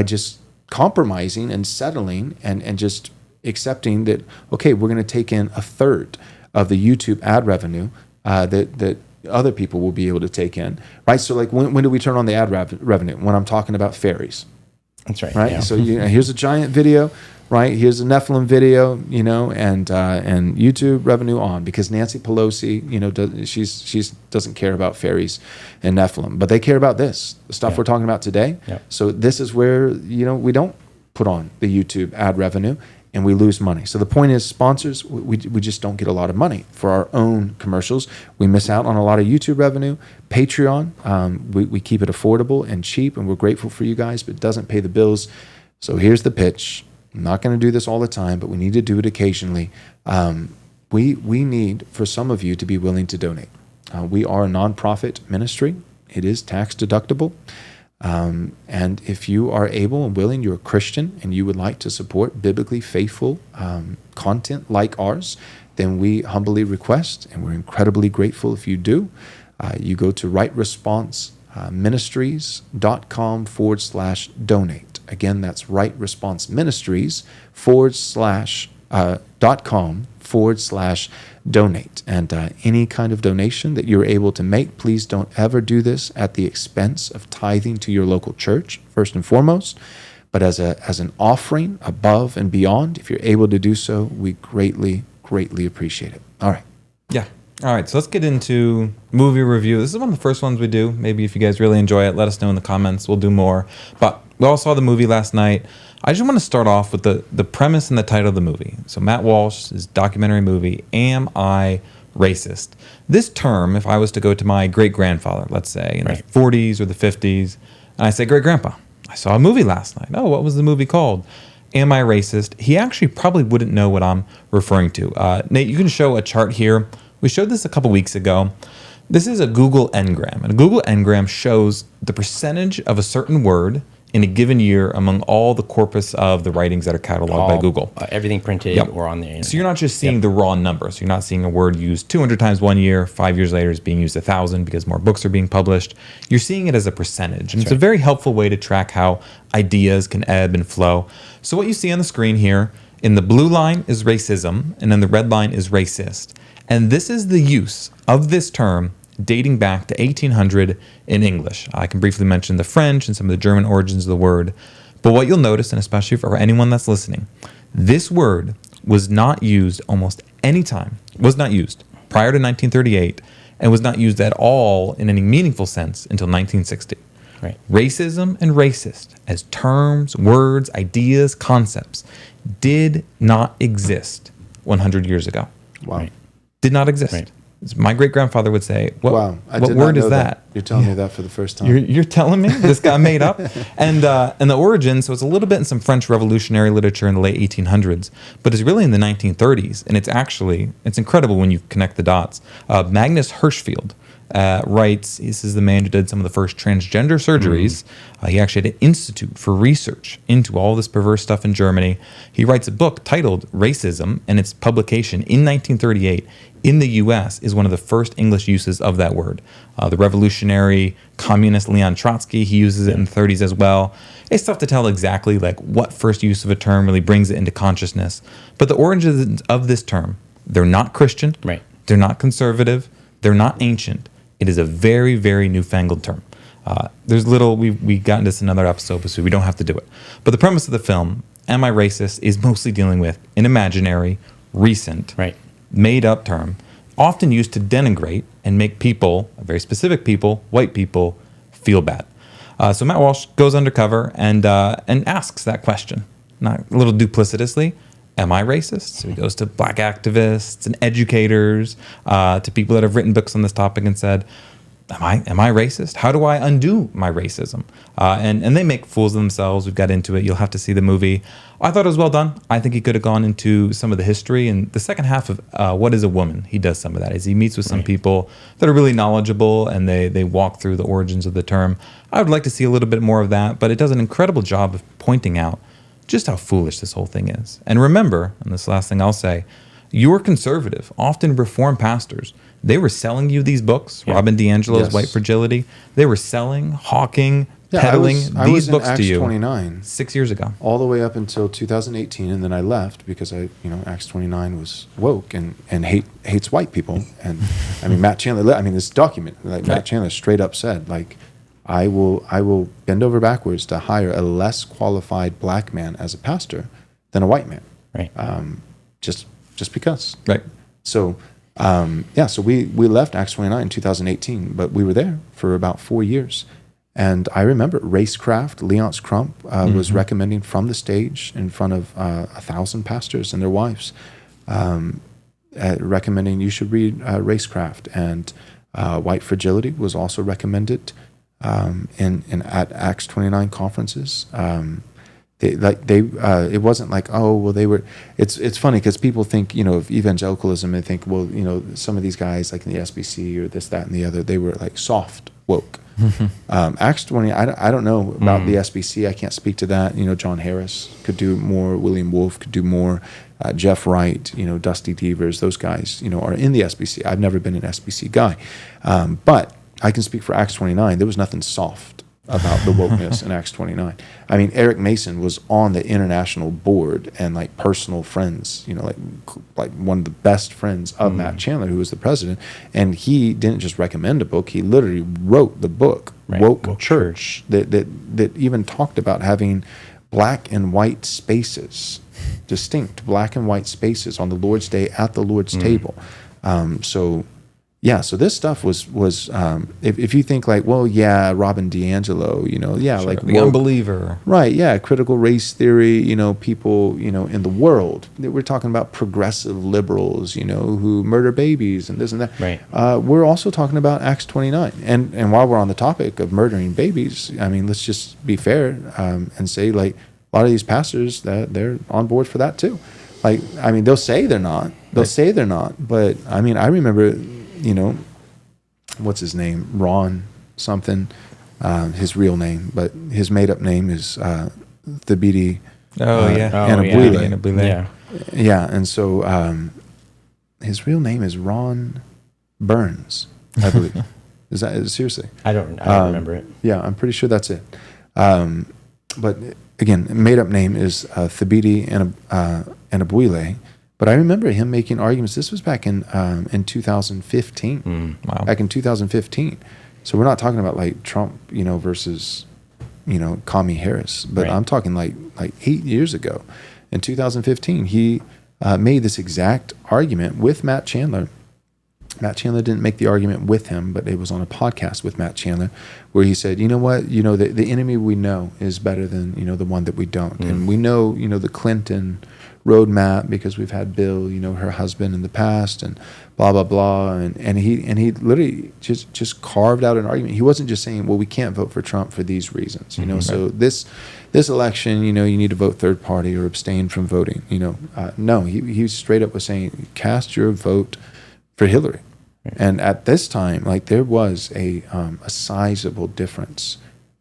just compromising and settling and just accepting that, okay, we're going to take in a third of the YouTube ad revenue that other people will be able to take in, right? So like when do we turn on the ad revenue? When I'm talking about ferries. That's right. Right. Yeah. So here's a giant video, right? Here's a Nephilim video, and YouTube revenue on because Nancy Pelosi, she doesn't care about fairies and Nephilim, but they care about the stuff we're talking about today. Yeah. So this is where we don't put on the YouTube ad revenue, and we lose money. So the point is, sponsors, we just don't get a lot of money for our own commercials. We miss out on a lot of YouTube revenue. Patreon, we keep it affordable and cheap, and we're grateful for you guys, but it doesn't pay the bills. So here's the pitch. I'm not going to do this all the time, but we need to do it occasionally. We need for some of you to be willing to donate. We are a nonprofit ministry. It is tax deductible. And if you are able and willing, you're a Christian, and you would like to support biblically faithful content like ours, then we humbly request, and we're incredibly grateful if you do. You go to rightresponseministries.com/donate. Again, that's rightresponseministries.com/donate. And any kind of donation that you're able to make, please don't ever do this at the expense of tithing to your local church, first and foremost, but as an offering above and beyond. If you're able to do so, we greatly appreciate it. All right. Yeah. All right, so let's get into movie review. This is one of the first ones we do. Maybe if you guys really enjoy it, let us know in the comments. We'll do more. But we all saw the movie last night. I just want to start off with the premise and the title of the movie. So Matt Walsh's documentary movie, Am I Racist? This term, if I was to go to my great-grandfather, let's say, in the 40s or the 50s, and I say, Great-grandpa, I saw a movie last night. Oh, what was the movie called? Am I Racist? He actually probably wouldn't know what I'm referring to. Nate, you can show a chart here. We showed this a couple weeks ago. This is a Google Ngram, and a Google Ngram shows the percentage of a certain word in a given year among all the corpus of the writings that are cataloged by Google. Everything printed or on the internet. So you're not just seeing the raw numbers. You're not seeing a word used 200 times one year, 5 years later it's being used 1,000 because more books are being published. You're seeing it as a percentage. And it's a very helpful way to track how ideas can ebb and flow. So what you see on the screen here, in the blue line is racism, and then the red line is racist. And this is the use of this term dating back to 1800 in English. I can briefly mention the French and some of the German origins of the word. But what you'll notice, and especially for anyone that's listening, this word was not used almost any time, was not used prior to 1938, and was not used at all in any meaningful sense until 1960. Right. Racism and racist as terms, words, ideas, concepts did not exist 100 years ago. Wow. Right. Did not exist. Right. My great-grandfather would say, Wow. what word is that? You're telling me that for the first time. You're telling me this got made up? And the origin, so it's a little bit in some French revolutionary literature in the late 1800s, but it's really in the 1930s. And it's incredible when you connect the dots. Magnus Hirschfeld writes, this is the man who did some of the first transgender surgeries. He actually had an institute for research into all this perverse stuff in Germany. He writes a book titled Racism, and its publication in 1938 in the U.S. is one of the first English uses of that word. The revolutionary communist Leon Trotsky, he uses it in the 30s as well. It's tough to tell exactly like what first use of a term really brings it into consciousness. But the origins of this term, they're not Christian, Right. They're not conservative, they're not ancient. It is a very, very newfangled term. We got into this in another episode, so we don't have to do it. But the premise of the film, Am I Racist, is mostly dealing with an imaginary, recent, made-up term, often used to denigrate and make people, very specific people, white people, feel bad. So Matt Walsh goes undercover and asks that question, not a little duplicitously. Am I racist? So he goes to black activists and educators, to people that have written books on this topic and said, Am I racist? How do I undo my racism? And they make fools of themselves. We've got into it. You'll have to see the movie. I thought it was well done. I think he could have gone into some of the history. And the second half of What is a Woman, he does some of that. As he meets with some people that are really knowledgeable, and they walk through the origins of the term. I would like to see a little bit more of that, but it does an incredible job of pointing out just how foolish this whole thing is. And remember, and this last thing I'll say, your conservative, often reformed pastors, they were selling you these books, Robin DiAngelo's White Fragility. They were selling, hawking, peddling these books to you 29, 6 years ago. all the way up until 2018, and then I left because Acts 29 was woke and hates white people. And I mean, Matt Chandler, this document, Matt Chandler straight up said, I will bend over backwards to hire a less qualified black man as a pastor than a white man. Right. Just because. Right. So, so we left Acts 29 in 2018, but we were there for about 4 years. And I remember Racecraft, Leonce Crump was recommending from the stage in front of 1,000 pastors and their wives, recommending you should read Racecraft. And White Fragility was also recommended at Acts 29 conferences. It wasn't like, oh, well, they were. It's funny because people think, of evangelicalism and think, well, some of these guys like in the SBC or this, that, and the other, they were like soft woke. Acts 20, I don't know about the SBC. I can't speak to that. John Harris could do more. William Wolfe could do more. Jeff Wright, Dusty Devers, those guys, are in the SBC. I've never been an SBC guy. But I can speak for Acts 29. There was nothing soft about the wokeness in Acts 29. I mean, Eric Mason was on the international board and like personal friends, like one of the best friends of Matt Chandler, who was the president. And he didn't just recommend a book; he literally wrote the book, Woke Church, that even talked about having black and white spaces, distinct black and white spaces on the Lord's Day at the Lord's table. So this stuff was if you think like, well, yeah, Robin DiAngelo, like the unbeliever, right? Yeah, critical race theory, people, in the world. We're talking about progressive liberals, who murder babies and this and that. Right. We're also talking about Acts 29, and while we're on the topic of murdering babies, I mean, let's just be fair and say like a lot of these pastors that they're on board for that too. Like, I mean, they'll say they're not, but I mean, I remember. What's his name? Ron something, his real name, but his made-up name is Thabiti Anabwile. Yeah, and so his real name is Ron Burns, I believe. Seriously? I don't remember it. Yeah, I'm pretty sure that's it. But again, made-up name is Thabiti Anabwile. But I remember him making arguments. This was back in 2015. Wow. Back in 2015. So we're not talking about like Trump, versus, Kamala Harris. But I'm talking like 8 years ago. In 2015, he made this exact argument with Matt Chandler. Matt Chandler didn't make the argument with him, but it was on a podcast with Matt Chandler where he said, you know what, the enemy we know is better than, the one that we don't. And we know, the Clinton roadmap because we've had Bill, her husband in the past and blah, blah, blah. And he literally just carved out an argument. He wasn't just saying, well, we can't vote for Trump for these reasons, so this election, you need to vote third party or abstain from voting, no, he straight up was saying, cast your vote for Hillary. Right. And at this time, like there was a sizable difference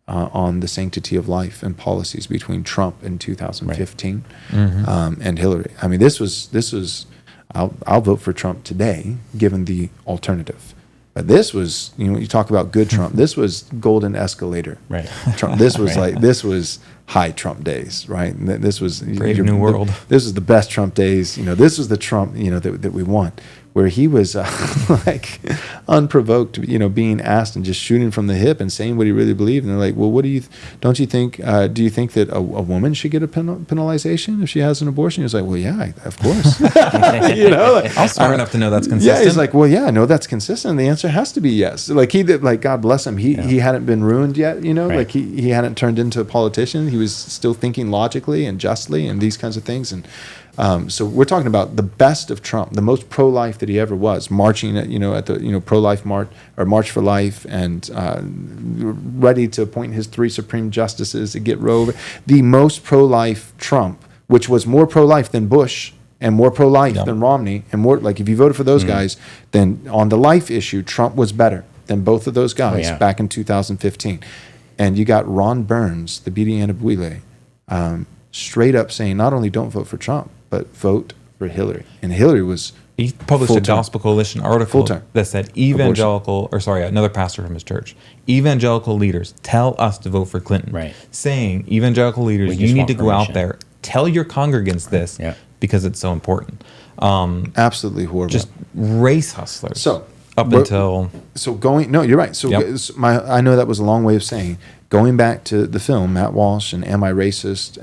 on the sanctity of life and policies between Trump in 2015 and Hillary. I mean, this was I'll vote for Trump today, given the alternative. But this was, you talk about good Trump. This was golden escalator. Right. Trump. This was this was high Trump days, right? This was Brave New World. This is the best Trump days. This is the Trump, that we want. Where he was like unprovoked, being asked and just shooting from the hip and saying what he really believed. And they're like, well, what do you think do you think that a woman should get a penalization if she has an abortion? He was like, well, yeah, of course. I'm smart enough to know that's consistent. Yeah, he's like, well, yeah, I know that's consistent. And the answer has to be yes. Like he did, like God bless him. He hadn't been ruined yet, Right. like he hadn't turned into a politician. He was still thinking logically and justly and these kinds of things. And so we're talking about the best of Trump, the most pro-life that he ever was, marching at the pro-life march or March for Life, and ready to appoint his 3 Supreme Justices to get Roe over. The most pro-life Trump, which was more pro-life than Bush and more pro-life than Romney, and more like if you voted for those guys, then on the life issue, Trump was better than both of those guys back in 2015. And you got Ron Burns, the Thabiti Anabwile, straight up saying not only don't vote for Trump, but vote for Hillary. And Hillary was He published a Gospel Coalition article Full-term. that said another pastor from his church, evangelical leaders tell us to vote for Clinton. Right. Saying, evangelical leaders, you need to go out there, tell your congregants this because it's so important. absolutely horrible. Just race hustlers. So You're right. So I know that was a long way of saying, going back to the film, Matt Walsh and Am I Racist?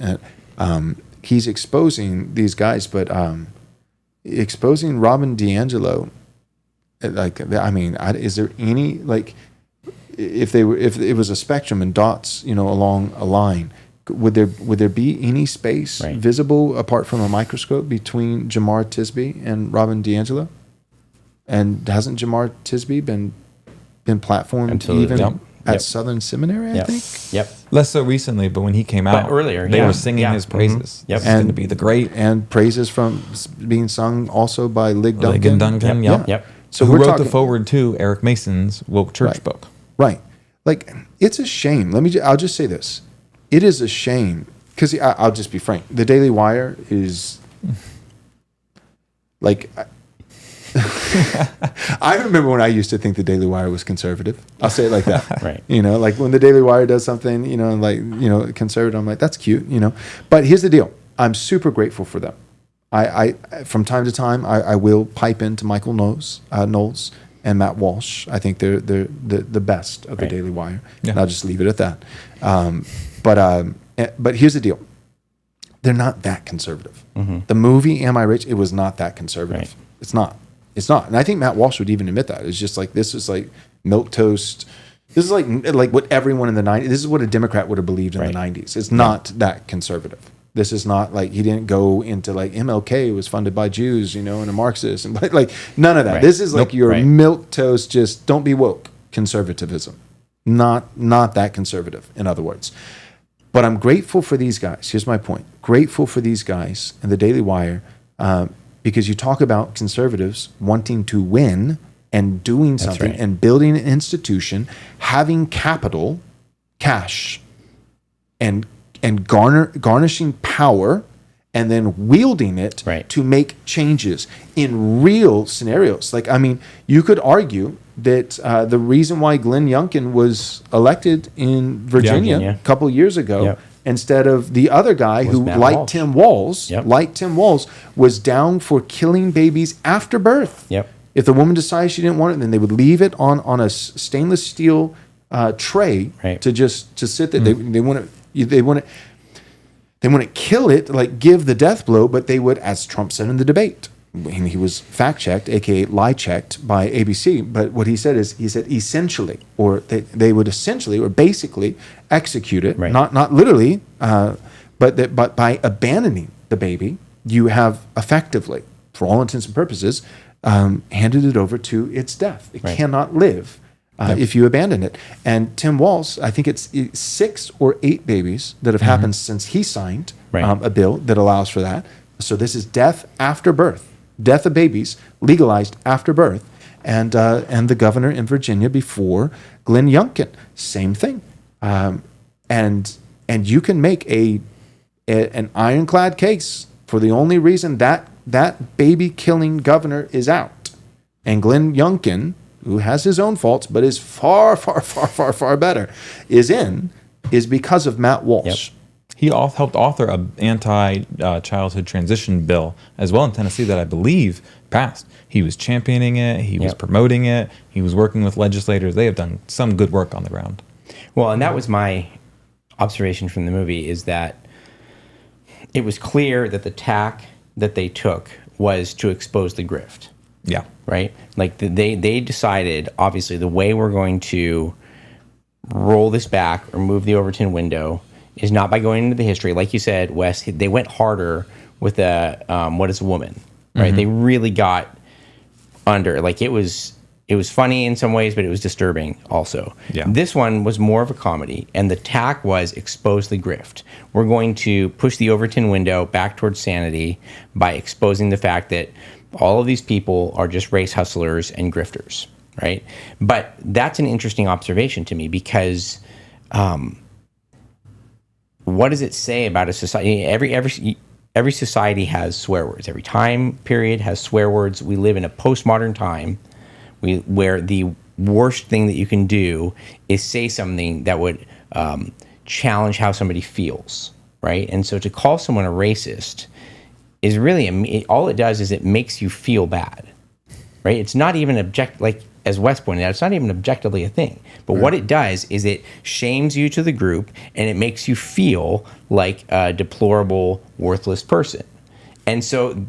And he's exposing these guys, but exposing Robin DiAngelo, is there any, if it was a spectrum and dots, along a line, would there be any space visible apart from a microscope between Jamar Tisby and Robin DiAngelo? And hasn't Jamar Tisby been platformed at Southern Seminary? I think. Yep. Less so recently, but when he came out earlier, they were singing his praises. Yep. This is going to be the great and praises from being sung also by Lig Duncan. Lig and Duncan. Yep. So who we're wrote talking, the foreword to Eric Mason's Woke Church book. Right. Like, it's a shame. I'll just say this. It is a shame, because I'll just be frank. The Daily Wire is, like, I remember when I used to think the Daily Wire was conservative. I'll say it like that. Right. Like when the Daily Wire does something, conservative, I'm like, that's cute, But here's the deal. I'm super grateful for them. I from time to time, I will pipe into Michael Knowles and Matt Walsh. I think they're the best of the Daily Wire. Yeah. And I'll just leave it at that. But here's the deal. They're not that conservative. Mm-hmm. The movie Am I Rich? It was not that conservative. Right. It's not. And I think Matt Walsh would even admit that. It's just like, this is like milquetoast. This is like what everyone in the 90s, this is what a Democrat would have believed in the 90s. It's not that conservative. This is not like, he didn't go into like MLK was funded by Jews, and a Marxist, and like none of that. Right. This is like your milquetoast, just don't be woke conservatism. Not that conservative, in other words. But I'm grateful for these guys. Here's my point. Grateful for these guys and the Daily Wire, because you talk about conservatives wanting to win and doing something and building an institution, having capital, cash, and garnishing power, and then wielding it to make changes in real scenarios. Like, you could argue that the reason why Glenn Youngkin was elected in Virginia a couple years ago instead of the other guy who, like Tim Walz, was down for killing babies after birth. Yep. If the woman decided she didn't want it, then they would leave it on a stainless steel tray to sit there. They want to kill it, like give the death blow, but they would, as Trump said in the debate, and he was fact-checked, aka lie-checked by ABC, but what he said is, essentially, or they would essentially or basically execute it, not literally, but by abandoning the baby, you have effectively, for all intents and purposes, handed it over to its death. It cannot live if you abandon it. And Tim Walz, I think it's 6 or 8 babies that have happened since he signed a bill that allows for that. So this is death after birth. Death of babies legalized after birth, and the governor in Virginia before Glenn Youngkin, same thing, and you can make an ironclad case for the only reason that baby killing governor is out, and Glenn Youngkin, who has his own faults but is far better, is because of Matt Walsh. Yep. He helped author an anti-childhood transition bill as well in Tennessee that I believe passed. He was championing it. He was promoting it. He was working with legislators. They have done some good work on the ground. Well, and that was my observation from the movie, is that it was clear that the tack that they took was to expose the grift. Yeah. Right? Like they decided, obviously, the way we're going to roll this back or move the Overton window is not by going into the history. Like you said, Wes, they went harder with What is a Woman, right? They really got under. Like, it was funny in some ways, but it was disturbing also. Yeah. This one was more of a comedy, and the tack was expose the grift. We're going to push the Overton window back towards sanity by exposing the fact that all of these people are just race hustlers and grifters, right? But that's an interesting observation to me, because what does it say about a society? Every society has swear words. Every time period has swear words. We live in a postmodern time where the worst thing that you can do is say something that would challenge how somebody feels, right? And so to call someone a racist is really, all it does is it makes you feel bad, right? It's not even like, as Wes pointed out, it's not even objectively a thing. But what it does is it shames you to the group, and it makes you feel like a deplorable, worthless person. And so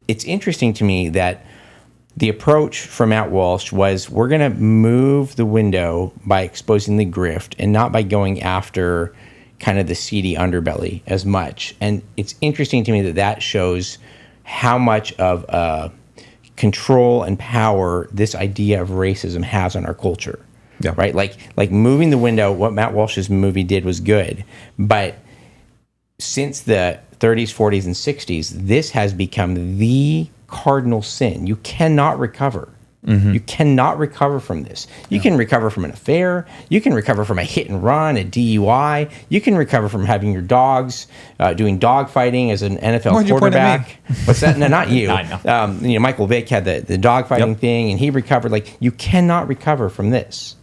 it's interesting to me that the approach from Matt Walsh was, we're going to move the window by exposing the grift and not by going after kind of the seedy underbelly as much. And it's interesting to me that shows how much of control and power this idea of racism has on our culture. Yeah. Right? Like moving the window, what Matt Walsh's movie did was good. But since the 30s, 40s, and 60s, this has become the cardinal sin. You cannot recover. You cannot recover from this. You can recover from an affair. You can recover from a hit and run, a DUI. You can recover from having your dogs doing dog fighting as an NFL quarterback. What's that? No, not you. I know. Michael Vick had the dog fighting thing, and he recovered. Like, you cannot recover from this.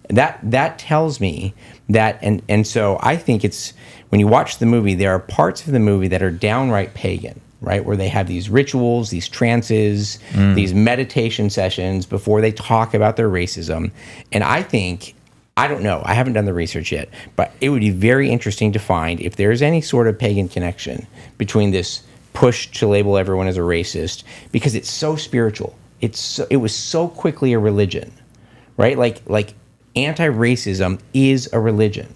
That tells me that, and so I think it's, when you watch the movie, there are parts of the movie that are downright pagan. Right, where they have these rituals, these trances, these meditation sessions before they talk about their racism. And I think, I don't know, I haven't done the research yet, but it would be very interesting to find if there's any sort of pagan connection between this push to label everyone as a racist, because it's so spiritual. It was so quickly a religion, right? Like anti-racism is a religion.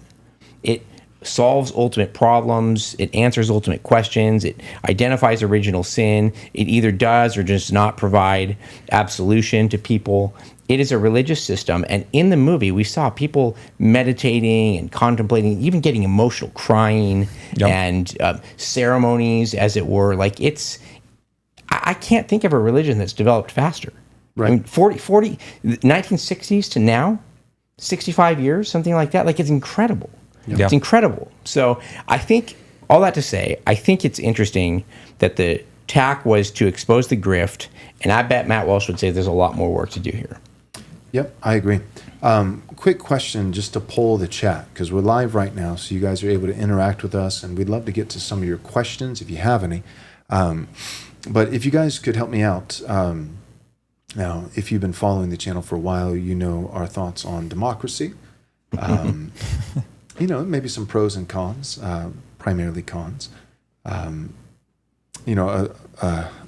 It solves ultimate problems, it answers ultimate questions, it identifies original sin, it either does or does not provide absolution to people. It is a religious system, and in the movie we saw people meditating and contemplating, even getting emotional, crying, and ceremonies, as it were. Like, I can't think of a religion that's developed faster. Right. I mean, 1960s to now, 65 years, something like that. Like, it's incredible. Yeah. It's incredible. So I think, all that to say, I think it's interesting that the tack was to expose the grift, and I bet Matt Walsh would say there's a lot more work to do here. Yep, I agree. Quick question just to poll the chat, because we're live right now, so you guys are able to interact with us, and we'd love to get to some of your questions if you have any. But if you guys could help me out, now, if you've been following the channel for a while, you know our thoughts on democracy. Maybe some pros and cons, primarily cons. A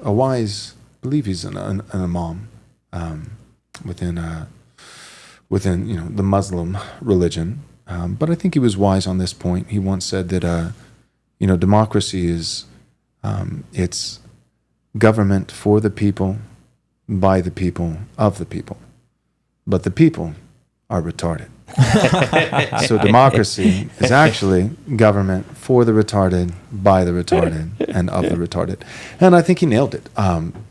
wise, I believe he's an imam within the Muslim religion. But I think he was wise on this point. He once said that democracy is it's government for the people, by the people, of the people. But the people are retarded. So democracy is actually government for the retarded, by the retarded, and of the retarded. And I think he nailed it.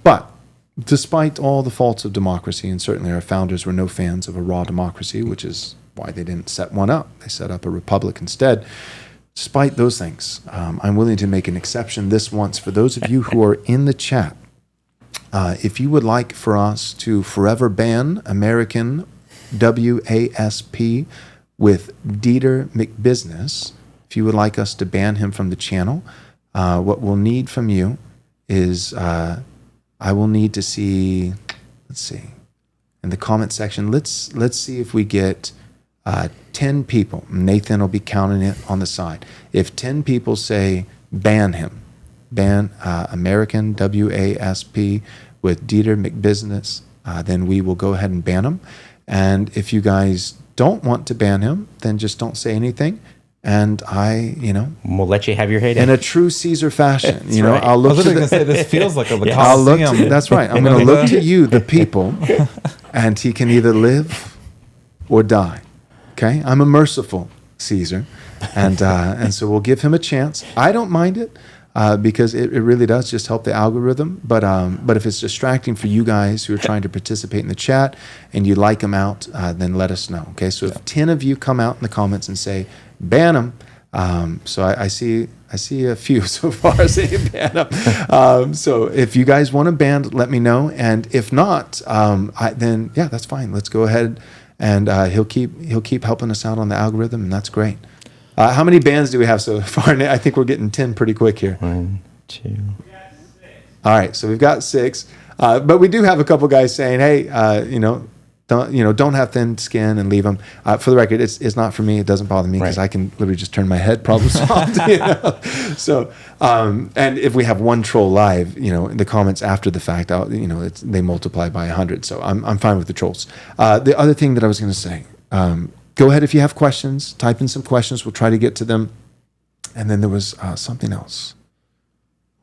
But despite all the faults of democracy, and certainly our founders were no fans of a raw democracy, which is why they didn't set one up. They set up a republic instead. Despite those things, I'm willing to make an exception this once. For those of you who are in the chat, if you would like for us to forever ban American WASP with Dieter McBusiness, if you would like us to ban him from the channel, what we'll need from you is I will need to see, let's see, in the comment section, let's see if we get 10 people. Nathan will be counting it on the side. If 10 people say ban him, ban American WASP with Dieter McBusiness, then we will go ahead and ban him. And if you guys don't want to ban him, then just don't say anything. And we'll let you have your heyday in a true Caesar fashion. Right. I'll look to the, say this feels like a I'll look to, that's right. I'm going to look to you, the people, and he can either live or die. Okay, I'm a merciful Caesar, and so we'll give him a chance. I don't mind it. Because it really does just help the algorithm. But if it's distracting for you guys who are trying to participate in the chat and you like them out, then let us know. Okay, so if 10 of you come out in the comments and say, ban them, so I see a few so far saying ban them. So if you guys want to ban, let me know. And if not, then yeah, that's fine. Let's go ahead and he'll keep helping us out on the algorithm, and that's great. How many bands do we have so far? I think we're getting 10 pretty quick here. 1, 2. All right, so we've got 6. But we do have a couple guys saying, hey, Don't have thin skin and leave them. For the record, it's not for me. It doesn't bother me because I can literally just turn my head, problem solved. So, and if we have one troll live, in the comments after the fact, they multiply by 100. So I'm fine with the trolls. The other thing that I was going to say, go ahead if you have questions, type in some questions. We'll try to get to them. And then there was something else.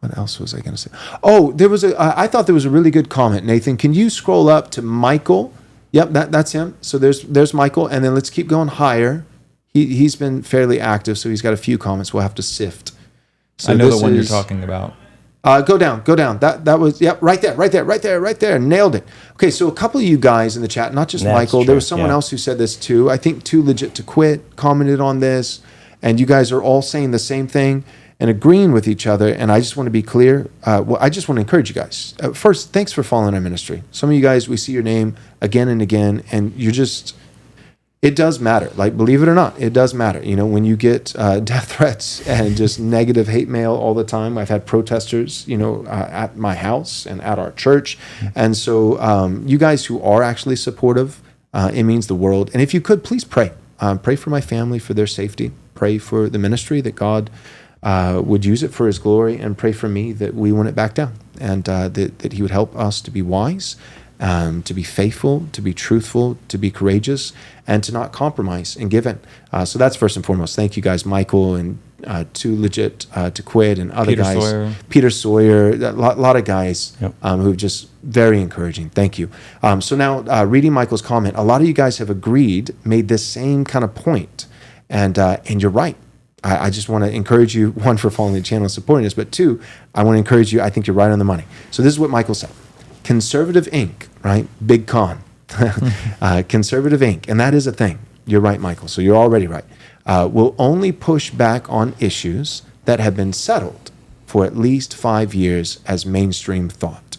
What else was I going to say? Oh, I thought there was a really good comment. Nathan, can you scroll up to Michael? Yep, that's him. So there's Michael, and then let's keep going higher. He's been fairly active, so he's got a few comments. We'll have to sift. So I know the one you're talking about. Go down. That was right there. Nailed it. Okay, so a couple of you guys in the chat, not just Michael. True. There was someone else who said this too. I think Too Legit to Quit commented on this, and you guys are all saying the same thing and agreeing with each other. And I just want to be clear. I just want to encourage you guys. First, thanks for following our ministry. Some of you guys, we see your name again and again, and it does matter. Like, believe it or not, it does matter. When you get death threats and just negative hate mail all the time. I've had protesters, at my house and at our church. And so you guys who are actually supportive, it means the world. And if you could, please pray. Pray for my family, for their safety. Pray for the ministry, that God would use it for his glory, and pray for me that we wouldn't back down, and that he would help us to be wise, to be faithful, to be truthful, to be courageous, and to not compromise and give in. So that's first and foremost. Thank you guys, Michael, and Too Legit to Quit, and other Peter guys. Sawyer. Peter Sawyer, a lot of guys who've just very encouraging. Thank you. So now reading Michael's comment, a lot of you guys have made this same kind of point, and you're right. I just want to encourage you, one, for following the channel and supporting us, but two, I want to encourage you, I think you're right on the money. So this is what Michael said. Conservative Inc., right? Big con. Conservative Inc., and that is a thing. You're right, Michael, so you're already right. Will only push back on issues that have been settled for at least 5 years as mainstream thought.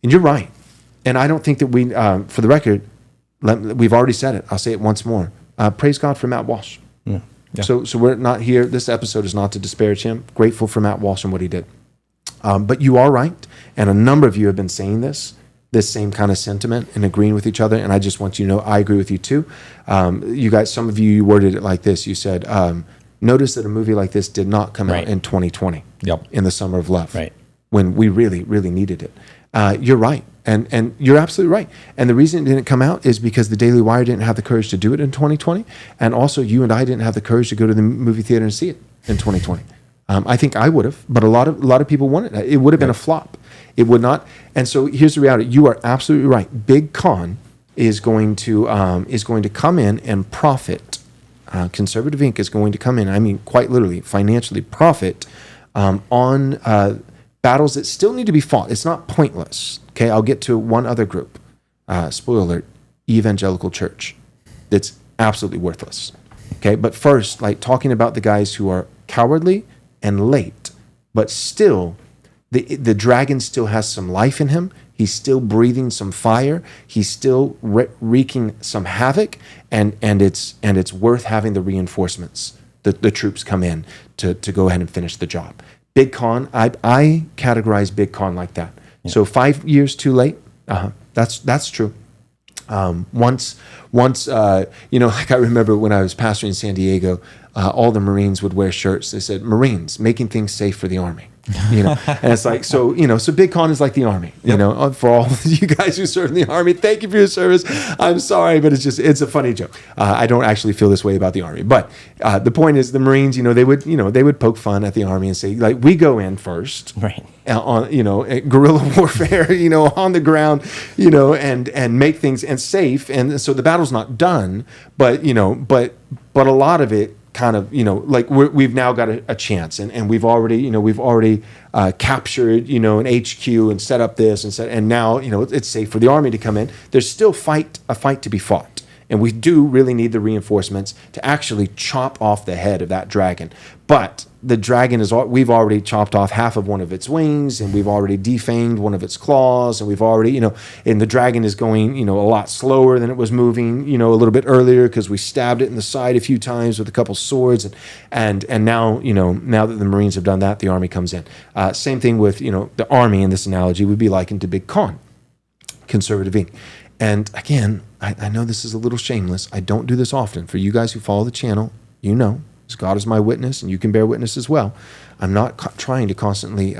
And you're right. And I don't think that we, for the record, we've already said it. I'll say it once more. Praise God for Matt Walsh. Yeah. Yeah. So we're not here. This episode is not to disparage him. Grateful for Matt Walsh and what he did. But you are right. And a number of you have been saying this same kind of sentiment and agreeing with each other. And I just want you to know, I agree with you too. You guys, some of you worded it like this. You said, notice that a movie like this did not come out in 2020 in the summer of love, when we really, really needed it. You're right. And you're absolutely right. And the reason it didn't come out is because the Daily Wire didn't have the courage to do it in 2020. And also you and I didn't have the courage to go to the movie theater and see it in 2020. I think I would have, but a lot of people wanted it. It would have been a flop. It would not. And so here's the reality. You are absolutely right. Big Con is going to come in and profit. Conservative Inc. is going to come in, I mean, quite literally, financially profit on battles that still need to be fought. It's not pointless. Okay, I'll get to one other group. Spoiler alert, evangelical church. That's absolutely worthless. Okay, but first, like, talking about the guys who are cowardly and late, but still, the dragon still has some life in him. He's still breathing some fire. He's still wreaking some havoc, and it's worth having the reinforcements. The troops come in to go ahead and finish the job. Big Con, I categorize Big Con like that. Yeah. So 5 years too late. That's true. Once, like I remember when I was pastoring in San Diego, all the Marines would wear shirts. They said, "Marines, making things safe for the Army." And it's like, so Big Con is like the Army, for all of you guys who serve in the Army. Thank you for your service. I'm sorry, but it's a funny joke. I don't actually feel this way about the Army, but the point is the Marines, they would poke fun at the Army and say, like, we go in first, right? On guerrilla warfare, on the ground, and make things and safe, and so the battle's not done, but a lot of it kind of, like we've now got a chance, and we've already captured, an HQ and set up this and now, it's safe for the Army to come in. There's still a fight to be fought. And we do really need the reinforcements to actually chop off the head of that dragon. But the dragon we've already chopped off half of one of its wings, and we've already defanged one of its claws, and we've already, and the dragon is going, a lot slower than it was moving, a little bit earlier, because we stabbed it in the side a few times with a couple swords, and now, now that the Marines have done that, the Army comes in. Same thing with, the Army in this analogy would be likened to Big Con, Conservative Inc. And again, I know this is a little shameless. I don't do this often. For you guys who follow the channel, you know, as God is my witness, and you can bear witness as well. I'm not trying to constantly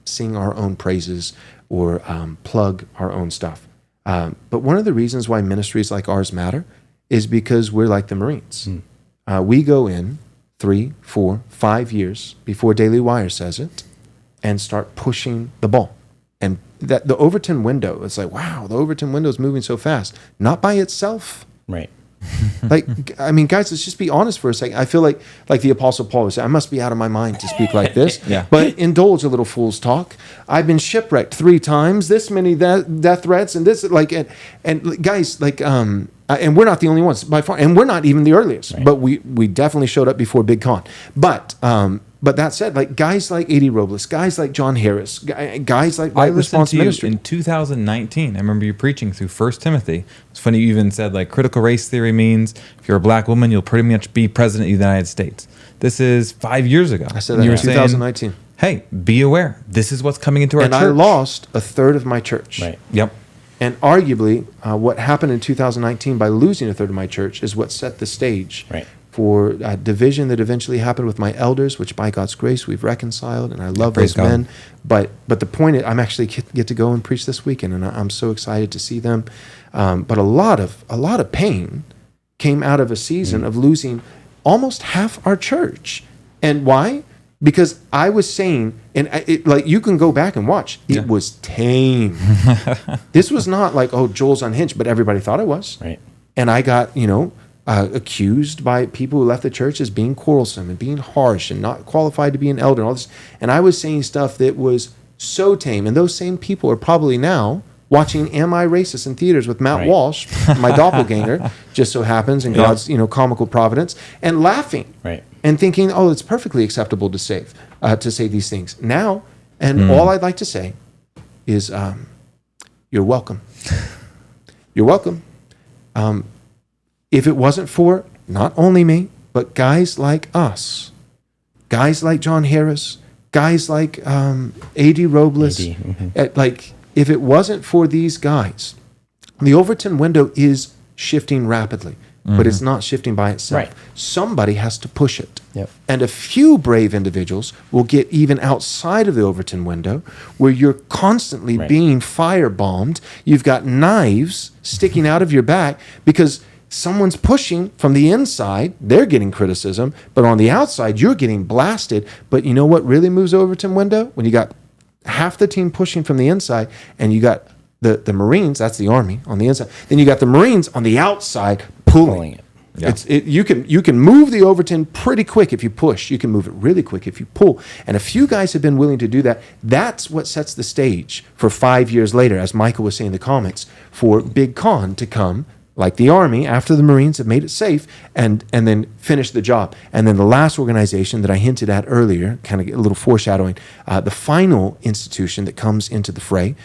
sing our own praises or plug our own stuff. But one of the reasons why ministries like ours matter is because we're like the Marines. We go in 3, 4, 5 years before Daily Wire says it and start pushing the ball. And that the Overton window, it's like, wow, the Overton window is moving so fast. Not by itself. Right. Like, I mean, guys, let's just be honest for a second. I feel like the Apostle Paul would say, I must be out of my mind to speak like this. Yeah. But indulge a little fool's talk. I've been shipwrecked 3 times, this many death threats, and this, like, and guys, like, and we're not the only ones by far, and we're not even the earliest, right. but we definitely showed up before Big Con. But that said, like guys like A.D. Robles, guys like John Harris, guys like I Right listened Response to you Ministry. in 2019. I remember you preaching through 1 Timothy. It's funny you even said like critical race theory means if you're a black woman, you'll pretty much be president of the United States. This is 5 years ago. I said And that you in were saying, 2019. hey, be aware. This is what's coming into our And church. I lost a third of my church. Right. Yep. And arguably, what happened in 2019 by losing a third of my church is what set the stage Right. for a division that eventually happened with my elders, which by God's grace we've reconciled, and I love praise those God. men. But the point is, I'm actually get to go and preach this weekend, and I'm so excited to see them. But a lot of pain came out of a season of losing almost half our church. And why? Because I was saying, and like you can go back and watch, it was tame. This was not like, oh, Joel's unhinged, but everybody thought it was. Right. And I got, accused by people who left the church as being quarrelsome and being harsh and not qualified to be an elder and all this. And I was saying stuff that was so tame. And those same people are probably now watching Am I Racist in theaters with Matt Right. Walsh, my doppelganger, just so happens, in God's comical providence, and laughing. Right. And thinking, oh, it's perfectly acceptable to say these things now. And all I'd like to say is, you're welcome. You're welcome. If it wasn't for not only me, but guys like us, guys like John Harris, guys like A.D. Robles, like if it wasn't for these guys, the Overton window is shifting rapidly. But it's not shifting by itself. Right. Somebody has to push it. Yep. And a few brave individuals will get even outside of the Overton window where you're constantly being firebombed. You've got knives sticking out of your back because someone's pushing from the inside. They're getting criticism. But on the outside, you're getting blasted. But you know what really moves the Overton window? When you got half the team pushing from the inside and you got the Marines, that's the Army, on the inside. Then you got the Marines on the outside pulling it. Yeah. You can move the Overton pretty quick if you push. You can move it really quick if you pull. And a few guys have been willing to do that. That's what sets the stage for 5 years later, as Michael was saying in the comments, for Big Con to come, like the Army, after the Marines have made it safe, and then finish the job. And then the last organization that I hinted at earlier, kind of a little foreshadowing, the final institution that comes into the fray,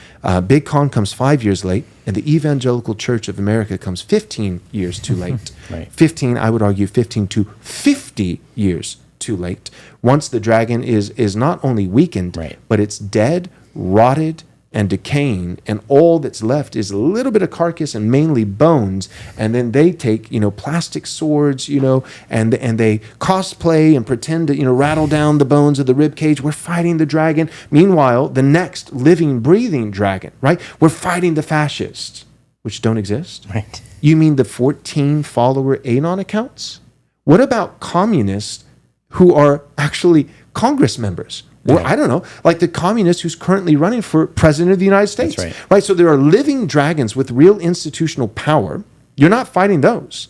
Big Con comes 5 years late, and the Evangelical Church of America comes 15 years too late. Right. 15, I would argue 15 to 50 years too late. Once the dragon is not only weakened, but it's dead, rotted, and decaying, and all that's left is a little bit of carcass and mainly bones. And then they take, plastic swords, and they cosplay and pretend to, rattle down the bones of the rib cage. We're fighting the dragon. Meanwhile, the next living, breathing dragon, right? We're fighting the fascists, which don't exist. Right. You mean the 14 follower Anon accounts? What about communists who are actually Congress members? Or I don't know, like the communist who's currently running for president of the United States. That's Right? So there are living dragons with real institutional power. You're not fighting those.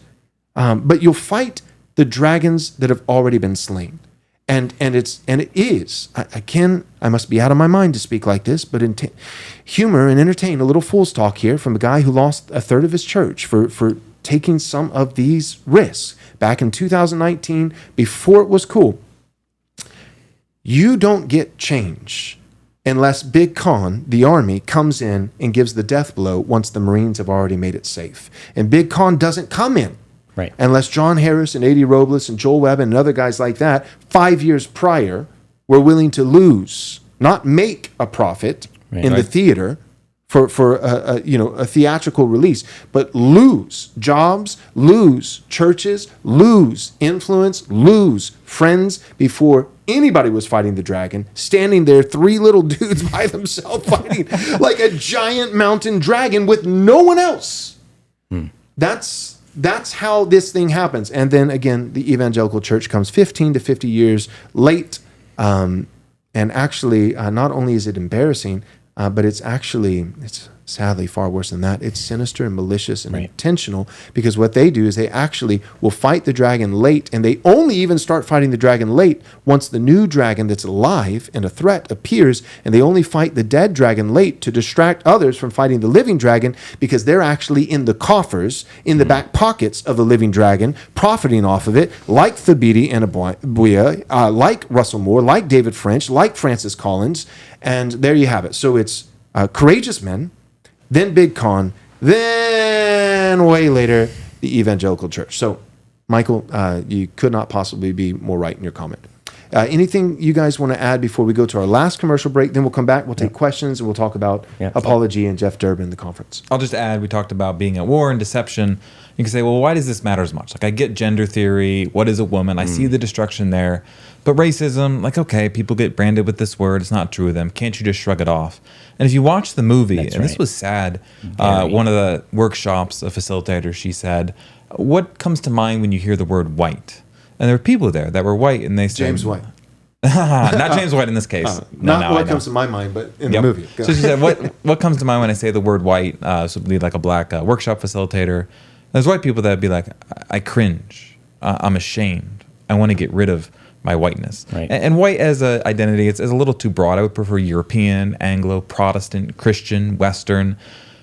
But you'll fight the dragons that have already been slain. And it is, I must be out of my mind to speak like this, but humor and entertain a little fool's talk here from a guy who lost a third of his church for taking some of these risks back in 2019 before it was cool. You don't get change unless Big Con, the Army, comes in and gives the death blow once the Marines have already made it safe. And Big Con doesn't come in unless John Harris and A.D. Robles and Joel Webb and other guys like that 5 years prior were willing to lose, not make a profit in the theater for a theatrical release, but lose jobs, lose churches, lose influence, lose friends before anybody was fighting the dragon, standing there, 3 little dudes by themselves fighting like a giant mountain dragon with no one else. That's how this thing happens. And then again, the evangelical church comes 15 to 50 years late. And actually, not only is it embarrassing, but it's sadly far worse than that. It's sinister and malicious and intentional, because what they do is they actually will fight the dragon late, and they only even start fighting the dragon late once the new dragon that's alive and a threat appears, and they only fight the dead dragon late to distract others from fighting the living dragon, because they're actually in the coffers, in the back pockets of the living dragon, profiting off of it, like Thabiti and Abuya, like Russell Moore, like David French, like Francis Collins, and there you have it. So it's courageous men, then Big Con, then way later, the evangelical church. So, Michael, you could not possibly be more right in your comment. Anything you guys want to add before we go to our last commercial break? Then we'll come back, we'll take questions, and we'll talk about apology and Jeff Durbin, the conference. I'll just add, we talked about being at war and deception. You can say, well, why does this matter as much? Like, I get gender theory, what is a woman? I see the destruction there. But racism, like, okay, people get branded with this word, it's not true of them. Can't you just shrug it off? And if you watch the movie, this was sad, one of the workshops, a facilitator, she said, what comes to mind when you hear the word white? And there were people there that were white, and they said... James White. Not James White in this case. Not what comes to my mind, but in the movie. So she said, what comes to mind when I say the word white? So it'd be like a black workshop facilitator. There's white people that would be like, I cringe. I'm ashamed. I want to get rid of my whiteness. Right. And white as an identity, it's a little too broad. I would prefer European, Anglo, Protestant, Christian, Western.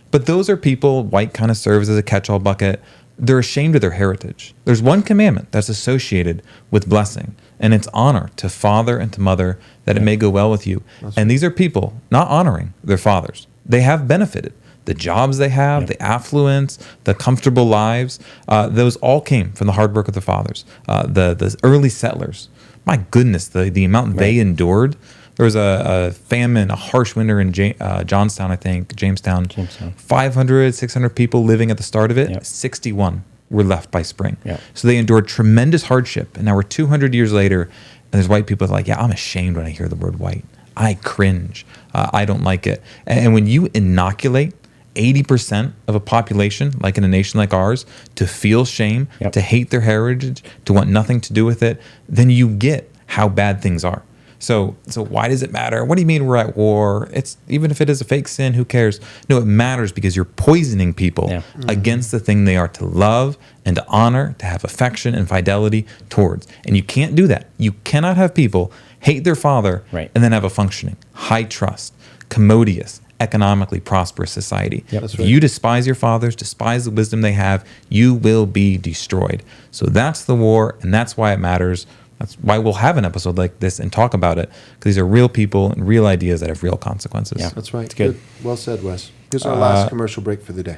But those are people, white kind of serves as a catch-all bucket. They're ashamed of their heritage. There's one commandment that's associated with blessing, and it's honor to father and to mother, that it may go well with you. And these are people not honoring their fathers. They have benefited. The jobs they have, the affluence, the comfortable lives, those all came from the hard work of the fathers. The early settlers, my goodness, the amount they endured. There was a famine, a harsh winter in Jamestown. 500, 600 people living at the start of it. 61 were left by spring. So they endured tremendous hardship. And now we're 200 years later, and there's white people that are like, I'm ashamed when I hear the word white. I cringe. I don't like it. And when you inoculate 80% of a population, like in a nation like ours, to feel shame, to hate their heritage, to want nothing to do with it, then you get how bad things are. So why does it matter? What do you mean we're at war? It's even if it is a fake sin, who cares? No, it matters because you're poisoning people against the thing they are to love and to honor, to have affection and fidelity towards. And you can't do that. You cannot have people hate their father and then have a functioning, high trust, commodious, economically prosperous society. If you despise your fathers, despise the wisdom they have, you will be destroyed. So that's the war, and that's why it matters. That's why we'll have an episode like this and talk about it, because these are real people and real ideas that have real consequences. That's right. It's good. Well said, Wes. Here's our last commercial break for the day.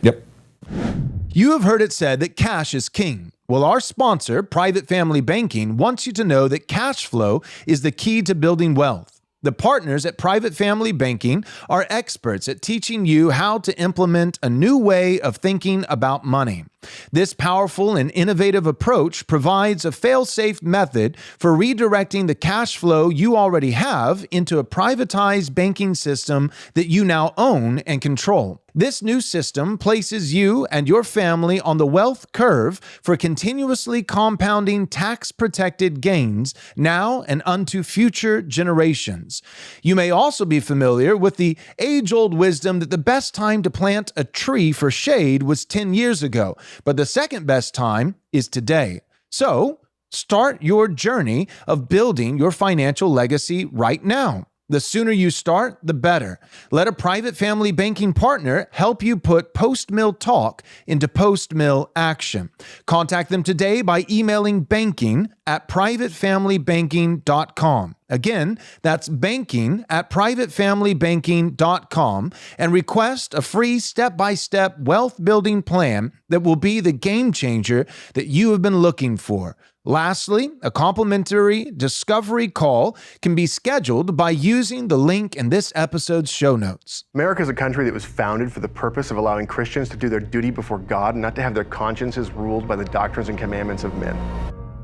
You have heard it said that cash is king. Well, our sponsor, Private Family Banking, wants you to know that cash flow is the key to building wealth. The partners at Private Family Banking are experts at teaching you how to implement a new way of thinking about money. This powerful and innovative approach provides a fail-safe method for redirecting the cash flow you already have into a privatized banking system that you now own and control. This new system places you and your family on the wealth curve for continuously compounding tax-protected gains now and unto future generations. You may also be familiar with the age-old wisdom that the best time to plant a tree for shade was 10 years ago, but the second best time is today. So, start your journey of building your financial legacy right now. The sooner you start, the better. Let a Private Family Banking partner help you put post-mill talk into post-mill action. Contact them today by emailing banking@privatefamilybanking.com. Again, that's banking@privatefamilybanking.com, and request a free step-by-step wealth building plan that will be the game changer that you have been looking for. Lastly, a complimentary discovery call can be scheduled by using the link in this episode's show notes. America is a country that was founded for the purpose of allowing Christians to do their duty before God and not to have their consciences ruled by the doctrines and commandments of men.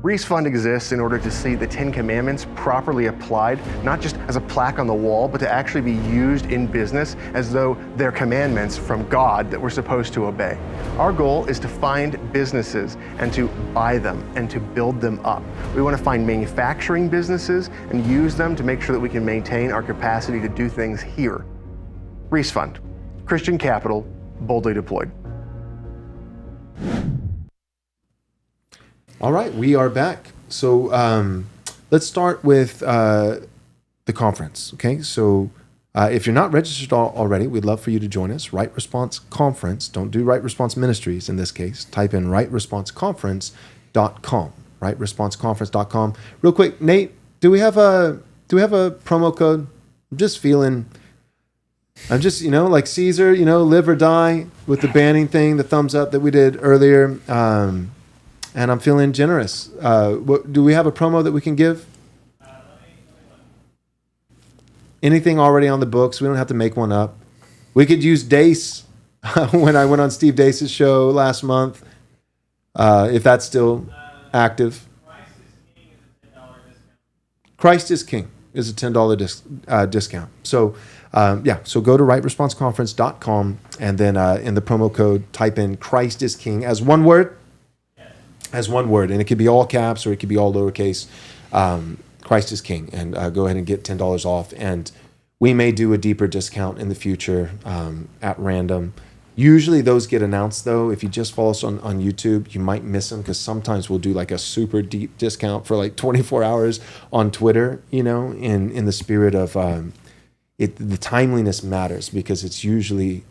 Reece Fund exists in order to see the 10 Commandments properly applied, not just as a plaque on the wall, but to actually be used in business as though they're commandments from God that we're supposed to obey. Our goal is to find businesses and to buy them and to build them up. We want to find manufacturing businesses and use them to make sure that we can maintain our capacity to do things here. Reece Fund, Christian capital, boldly deployed. All right, we are back. So let's start with the conference. Okay, so if you're not registered already, we'd love for you to join us. Right Response Conference. Don't do Right Response Ministries in this case. Type in rightresponseconference.com. Rightresponseconference.com. Real quick, Nate, do we have a promo code? I'm just like Caesar, live or die with the banning thing, the thumbs up that we did earlier. And I'm feeling generous. Do we have a promo that we can give? Anything already on the books? We don't have to make one up. We could use Dace when I went on Steve Dace's show last month, if that's still active. Christ is King is a $10 discount. So, so go to rightresponseconference.com and then in the promo code, type in Christ is King as one word. As one word, and it could be all caps or it could be all lowercase. Christ is King, and go ahead and get $10 off. And we may do a deeper discount in the future at random. Usually those get announced, though. If you just follow us on YouTube, you might miss them because sometimes we'll do like a super deep discount for like 24 hours on Twitter, in the spirit of the timeliness matters because it's usually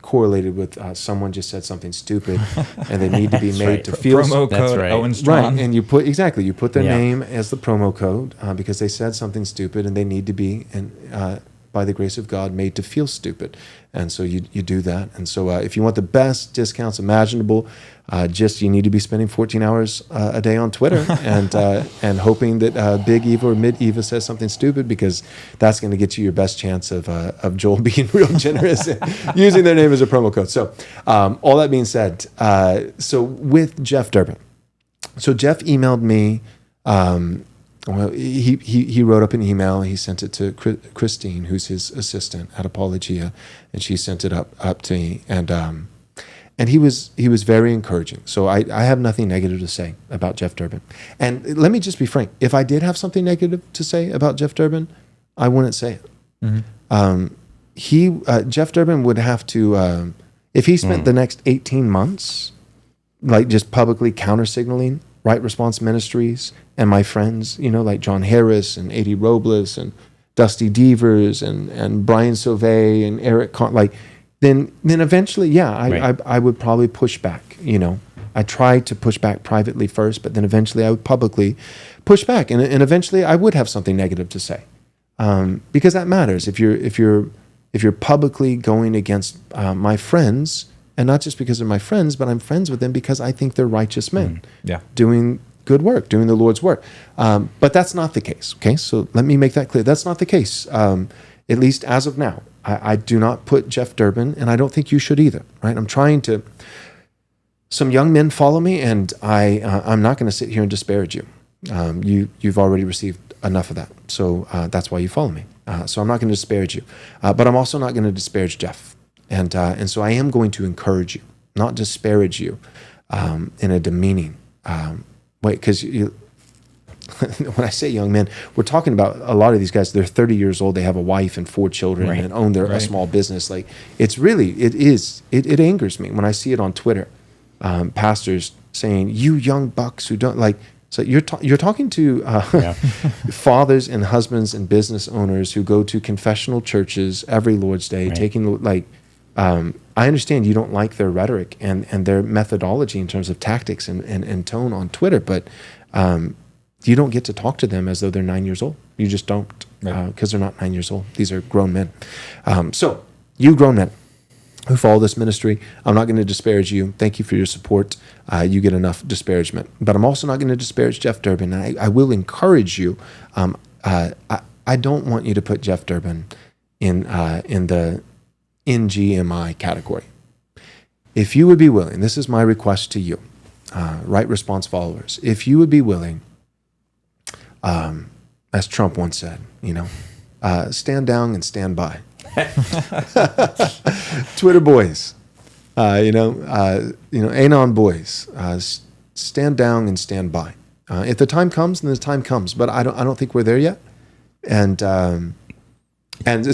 correlated with someone just said something stupid and they need to be made to feel promo code right. Owen Strong. Right, and you put their name as the promo code because they said something stupid and they need to be by the grace of God made to feel stupid, and so you do that. And so if you want the best discounts imaginable, you need to be spending 14 hours a day on Twitter and hoping that Big Eva or Mid Eva says something stupid because that's going to get you your best chance of Joel being real generous and using their name as a promo code. So all that being said, so with Jeff Durbin, so Jeff emailed me. He wrote up an email. He sent it to Christine, who's his assistant at Apologia, and she sent it up to me. And he was very encouraging. So I have nothing negative to say about Jeff Durbin. And let me just be frank: if I did have something negative to say about Jeff Durbin, I wouldn't say it. Mm-hmm. Jeff Durbin would have to, if he spent the next 18 months, like just publicly counter signaling Right Response Ministries and my friends, like John Harris and A.D. Robles and Dusty Devers and Brian Sauvé and Eric then eventually, I would probably push back. I tried to push back privately first, but then eventually I would publicly push back, and eventually I would have something negative to say, because that matters. If you're publicly going against my friends. And not just because they're my friends, but I'm friends with them because I think they're righteous men doing good work, doing the Lord's work. But that's not the case, okay? So let me make that clear. That's not the case, at least as of now. I do not put Jeff Durbin, and I don't think you should either, right? I'm trying to... Some young men follow me, and I'm not going to sit here and disparage you. You've already received enough of that. So that's why you follow me. So I'm not going to disparage you. But I'm also not going to disparage Jeff. And so I am going to encourage you, not disparage you in a demeaning way. Because when I say young men, we're talking about a lot of these guys. They're 30 years old. They have a wife and 4 children and own a small business. Like it angers me when I see it on Twitter. Pastors saying, "You young bucks who don't like." So you're talking to fathers and husbands and business owners who go to confessional churches every Lord's Day, taking I understand you don't like their rhetoric and their methodology in terms of tactics and tone on Twitter, but you don't get to talk to them as though they're 9 years old. You just don't, because they're not 9 years old. These are grown men. So you grown men, who follow this ministry. I'm not going to disparage you. Thank you for your support. You get enough disparagement. But I'm also not going to disparage Jeff Durbin. I will encourage you. I don't want you to put Jeff Durbin in the NGMI category. If you would be willing, this is my request to you, Right Response followers, if you would be willing, as Trump once said, stand down and stand by. Twitter boys, Anon boys, stand down and stand by. If the time comes, then the time comes. But I don't think we're there yet. And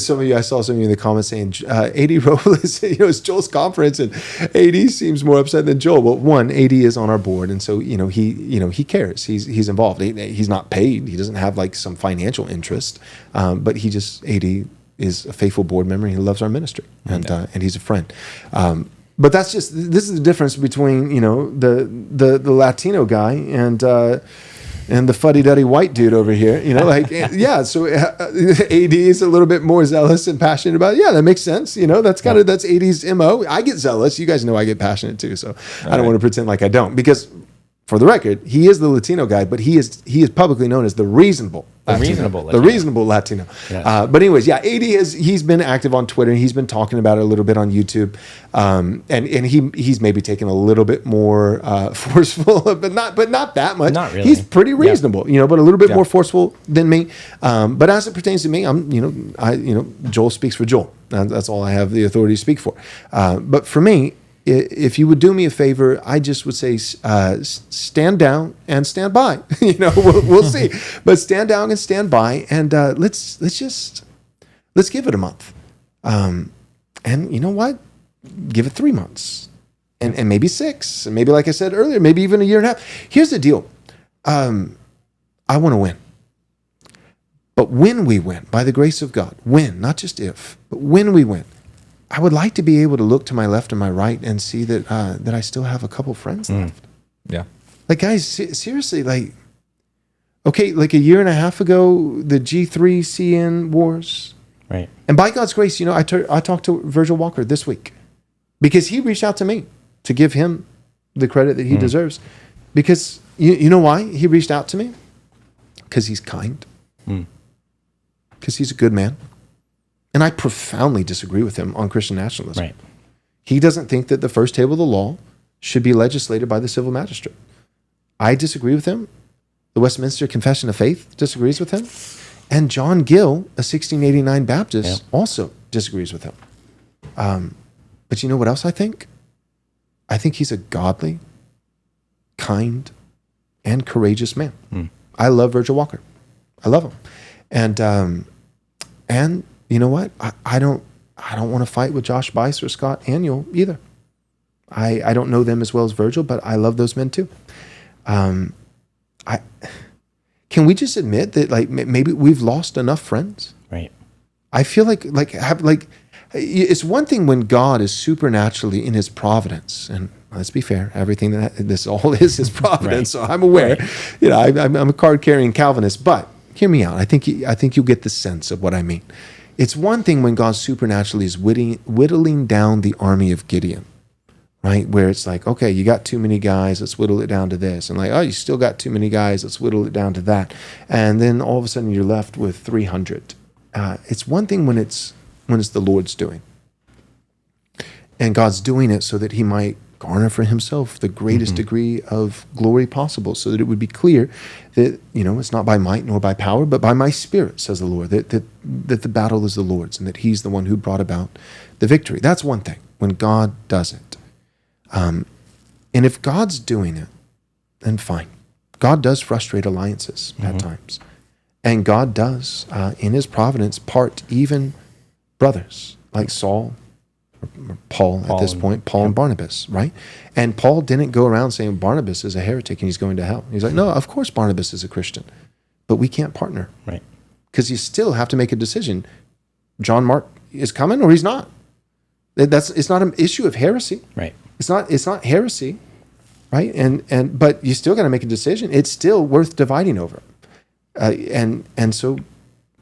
some of you, I saw some of you in the comments saying, AD Robles, it's Joel's conference, and AD seems more upset than Joel. Well, one, AD is on our board, and so he cares. He's involved. He's not paid. He doesn't have like some financial interest, but AD is a faithful board member. And he loves our ministry, and he's a friend. But this is the difference between the Latino guy and the fuddy-duddy white dude over here, so AD is a little bit more zealous and passionate about it. Yeah, that makes sense. That's AD's MO. I get zealous. You guys know I get passionate too, so I don't want to pretend like I don't, because for the record, he is the Latino guy, but he is publicly known as the reasonable Latino. The reasonable Latino. Yeah. But anyways, AD he's been active on Twitter. He's been talking about it a little bit on YouTube, and he's maybe taken a little bit more forceful, but not that much. Not really. He's pretty reasonable, but a little bit more forceful than me. But as it pertains to me, Joel speaks for Joel. That's all I have the authority to speak for. But for me, if you would do me a favor, I just would say stand down and stand by. We'll see, but stand down and stand by, and let's give it a month, and you know what? Give it 3 months, and maybe 6, and maybe, like I said earlier, maybe even a year and a half. Here's the deal: I want to win, but when we win, by the grace of God, not just if, but when we win, I would like to be able to look to my left and my right and see that I still have a couple friends left. Yeah. Like, guys, seriously, like a year and a half ago, the G3 CN wars. Right. And by God's grace, I talked to Virgil Walker this week because he reached out to me to give him the credit that he deserves. Because you know why he reached out to me? Because he's kind. Because he's a good man. And I profoundly disagree with him on Christian nationalism. Right. He doesn't think that the first table of the law should be legislated by the civil magistrate. I disagree with him. The Westminster Confession of Faith disagrees with him. And John Gill, a 1689 Baptist, also disagrees with him. But you know what else I think? I think he's a godly, kind, and courageous man. I love Virgil Walker. I love him. And you know what? I don't want to fight with Josh Bice or Scott Aniol either. I don't know them as well as Virgil, but I love those men too. Can we just admit that maybe we've lost enough friends? Right. I feel it's one thing when God is supernaturally in His providence, and let's be fair, everything that this all is providence. Right. So I'm aware. Right. I'm a card-carrying Calvinist, but hear me out. I think you'll get the sense of what I mean. It's one thing when God supernaturally is whittling down the army of Gideon, right? Where it's like, okay, you got too many guys, let's whittle it down to this. And you still got too many guys, let's whittle it down to that. And then all of a sudden you're left with 300. It's one thing when it's the Lord's doing. And God's doing it so that He might garner for Himself the greatest degree of glory possible, so that it would be clear that it's not by might nor by power, but by my Spirit, says the Lord, that the battle is the Lord's, and that He's the one who brought about the victory. That's one thing when God does it, and if God's doing it, then fine. God does frustrate alliances at times, and God does in His providence part even brothers like Saul. Paul at this point, Paul and Barnabas, right? And Paul didn't go around saying Barnabas is a heretic and he's going to hell. He's like, no, of course Barnabas is a Christian, but we can't partner. Right. Because you still have to make a decision. John Mark is coming or he's not. It's not an issue of heresy. Right. It's not heresy, right? But you still got to make a decision. It's still worth dividing over. So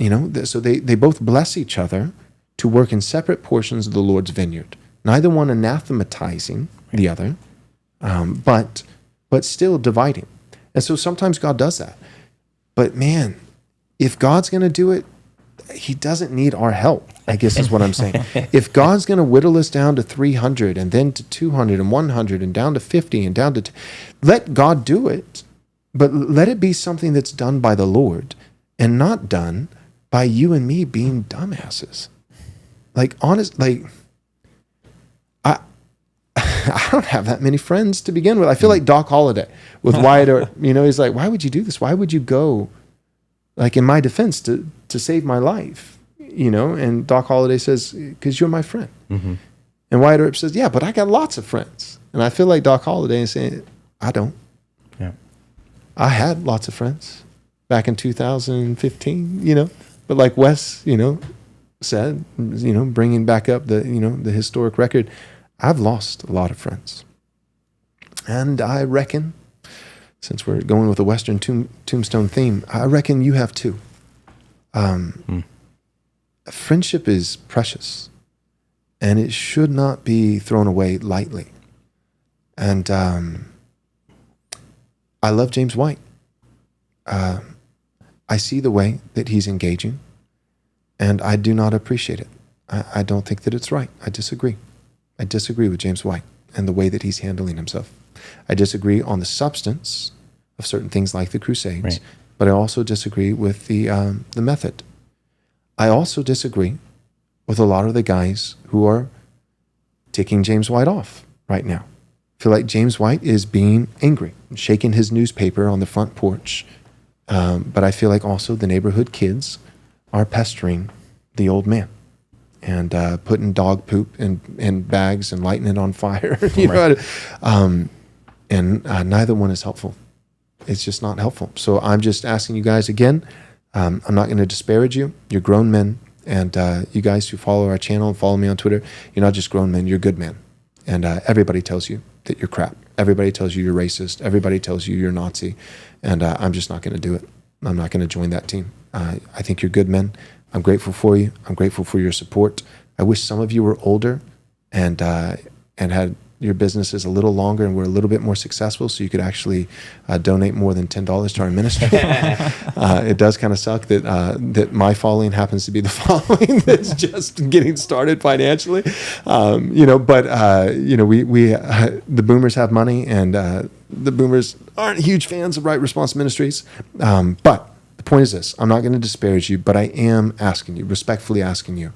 they both bless each other to work in separate portions of the Lord's vineyard. neither one anathematizing the other, but still dividing. And so sometimes God does that. But man, if God's going to do it, he doesn't need our help, I guess is what I'm saying. If God's going to whittle us down to 300 and then to 200 and 100 and down to 50 and down to... let God do it, but let it be something that's done by the Lord and not done by you and me being dumbasses. Like, honest, like, I don't have that many friends to begin with. I feel like Doc Holliday with Wyatt, or, he's like, why would you do this? Why would you go, like, in my defense to save my life? And Doc Holliday says, because you're my friend. Mm-hmm. And Wyatt Earp says, yeah, but I got lots of friends. And I feel like Doc Holliday is saying, I don't. Yeah. I had lots of friends back in 2015, but like Wes, said, bringing back up the historic record, I've lost a lot of friends. And I reckon, since we're going with a Western tombstone theme, I reckon you have too. Friendship is precious, and it should not be thrown away lightly. And I love James White. I see the way that he's engaging, and I do not appreciate it. I don't think that it's right. I disagree. I disagree with James White and the way that he's handling himself. I disagree on the substance of certain things like the Crusades, right. But I also disagree with the method. I also disagree with a lot of the guys who are ticking James White off right now. I feel like James White is being angry, shaking his newspaper on the front porch. But I feel like also the neighborhood kids are pestering the old man and putting dog poop in bags and lighting it on fire. And neither one is helpful. It's just not helpful. So I'm just asking you guys again, I'm not going to disparage you. You're grown men. And you guys who follow our channel and follow me on Twitter, you're not just grown men, you're good men. And everybody tells you that you're crap. Everybody tells you you're racist. Everybody tells you you're Nazi. And I'm just not going to do it. I'm not going to join that team. I think you're good men. I'm grateful for you. I'm grateful for your support. I wish some of you were older and had your businesses a little longer and were a little bit more successful, so you could actually donate more than $10 to our ministry. It does kind of suck that my following happens to be the following that's just getting started financially. We the boomers have money, and the boomers aren't huge fans of Right Response Ministries. But the point is this: I'm not going to disparage you, but I am asking you, respectfully asking you,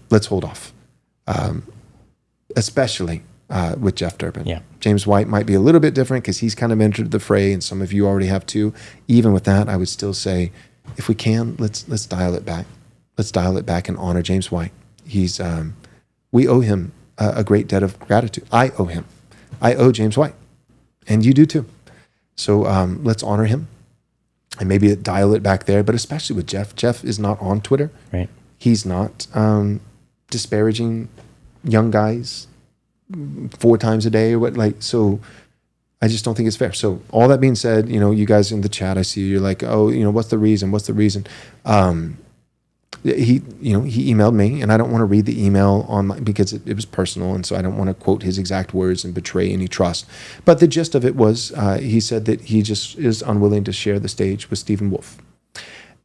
let's hold off, especially. With Jeff Durbin. Yeah. James White might be a little bit different because he's kind of entered the fray, and some of you already have too. Even with that, I would still say, if we can, let's dial it back. Let's dial it back and honor James White. He's we owe him a great debt of gratitude. I owe him. I owe James White, and you do too. So let's honor him, and maybe dial it back there. But especially with Jeff. Jeff is not on Twitter. Right. He's not disparaging young guys 4 times a day or what, like, so I just don't think it's fair. So all that being said, you guys in the chat, I see you're like, oh, what's the reason? He emailed me, and I don't want to read the email because it was personal, and so I don't want to quote his exact words and betray any trust. But the gist of it was, he said that he just is unwilling to share the stage with Stephen Wolfe,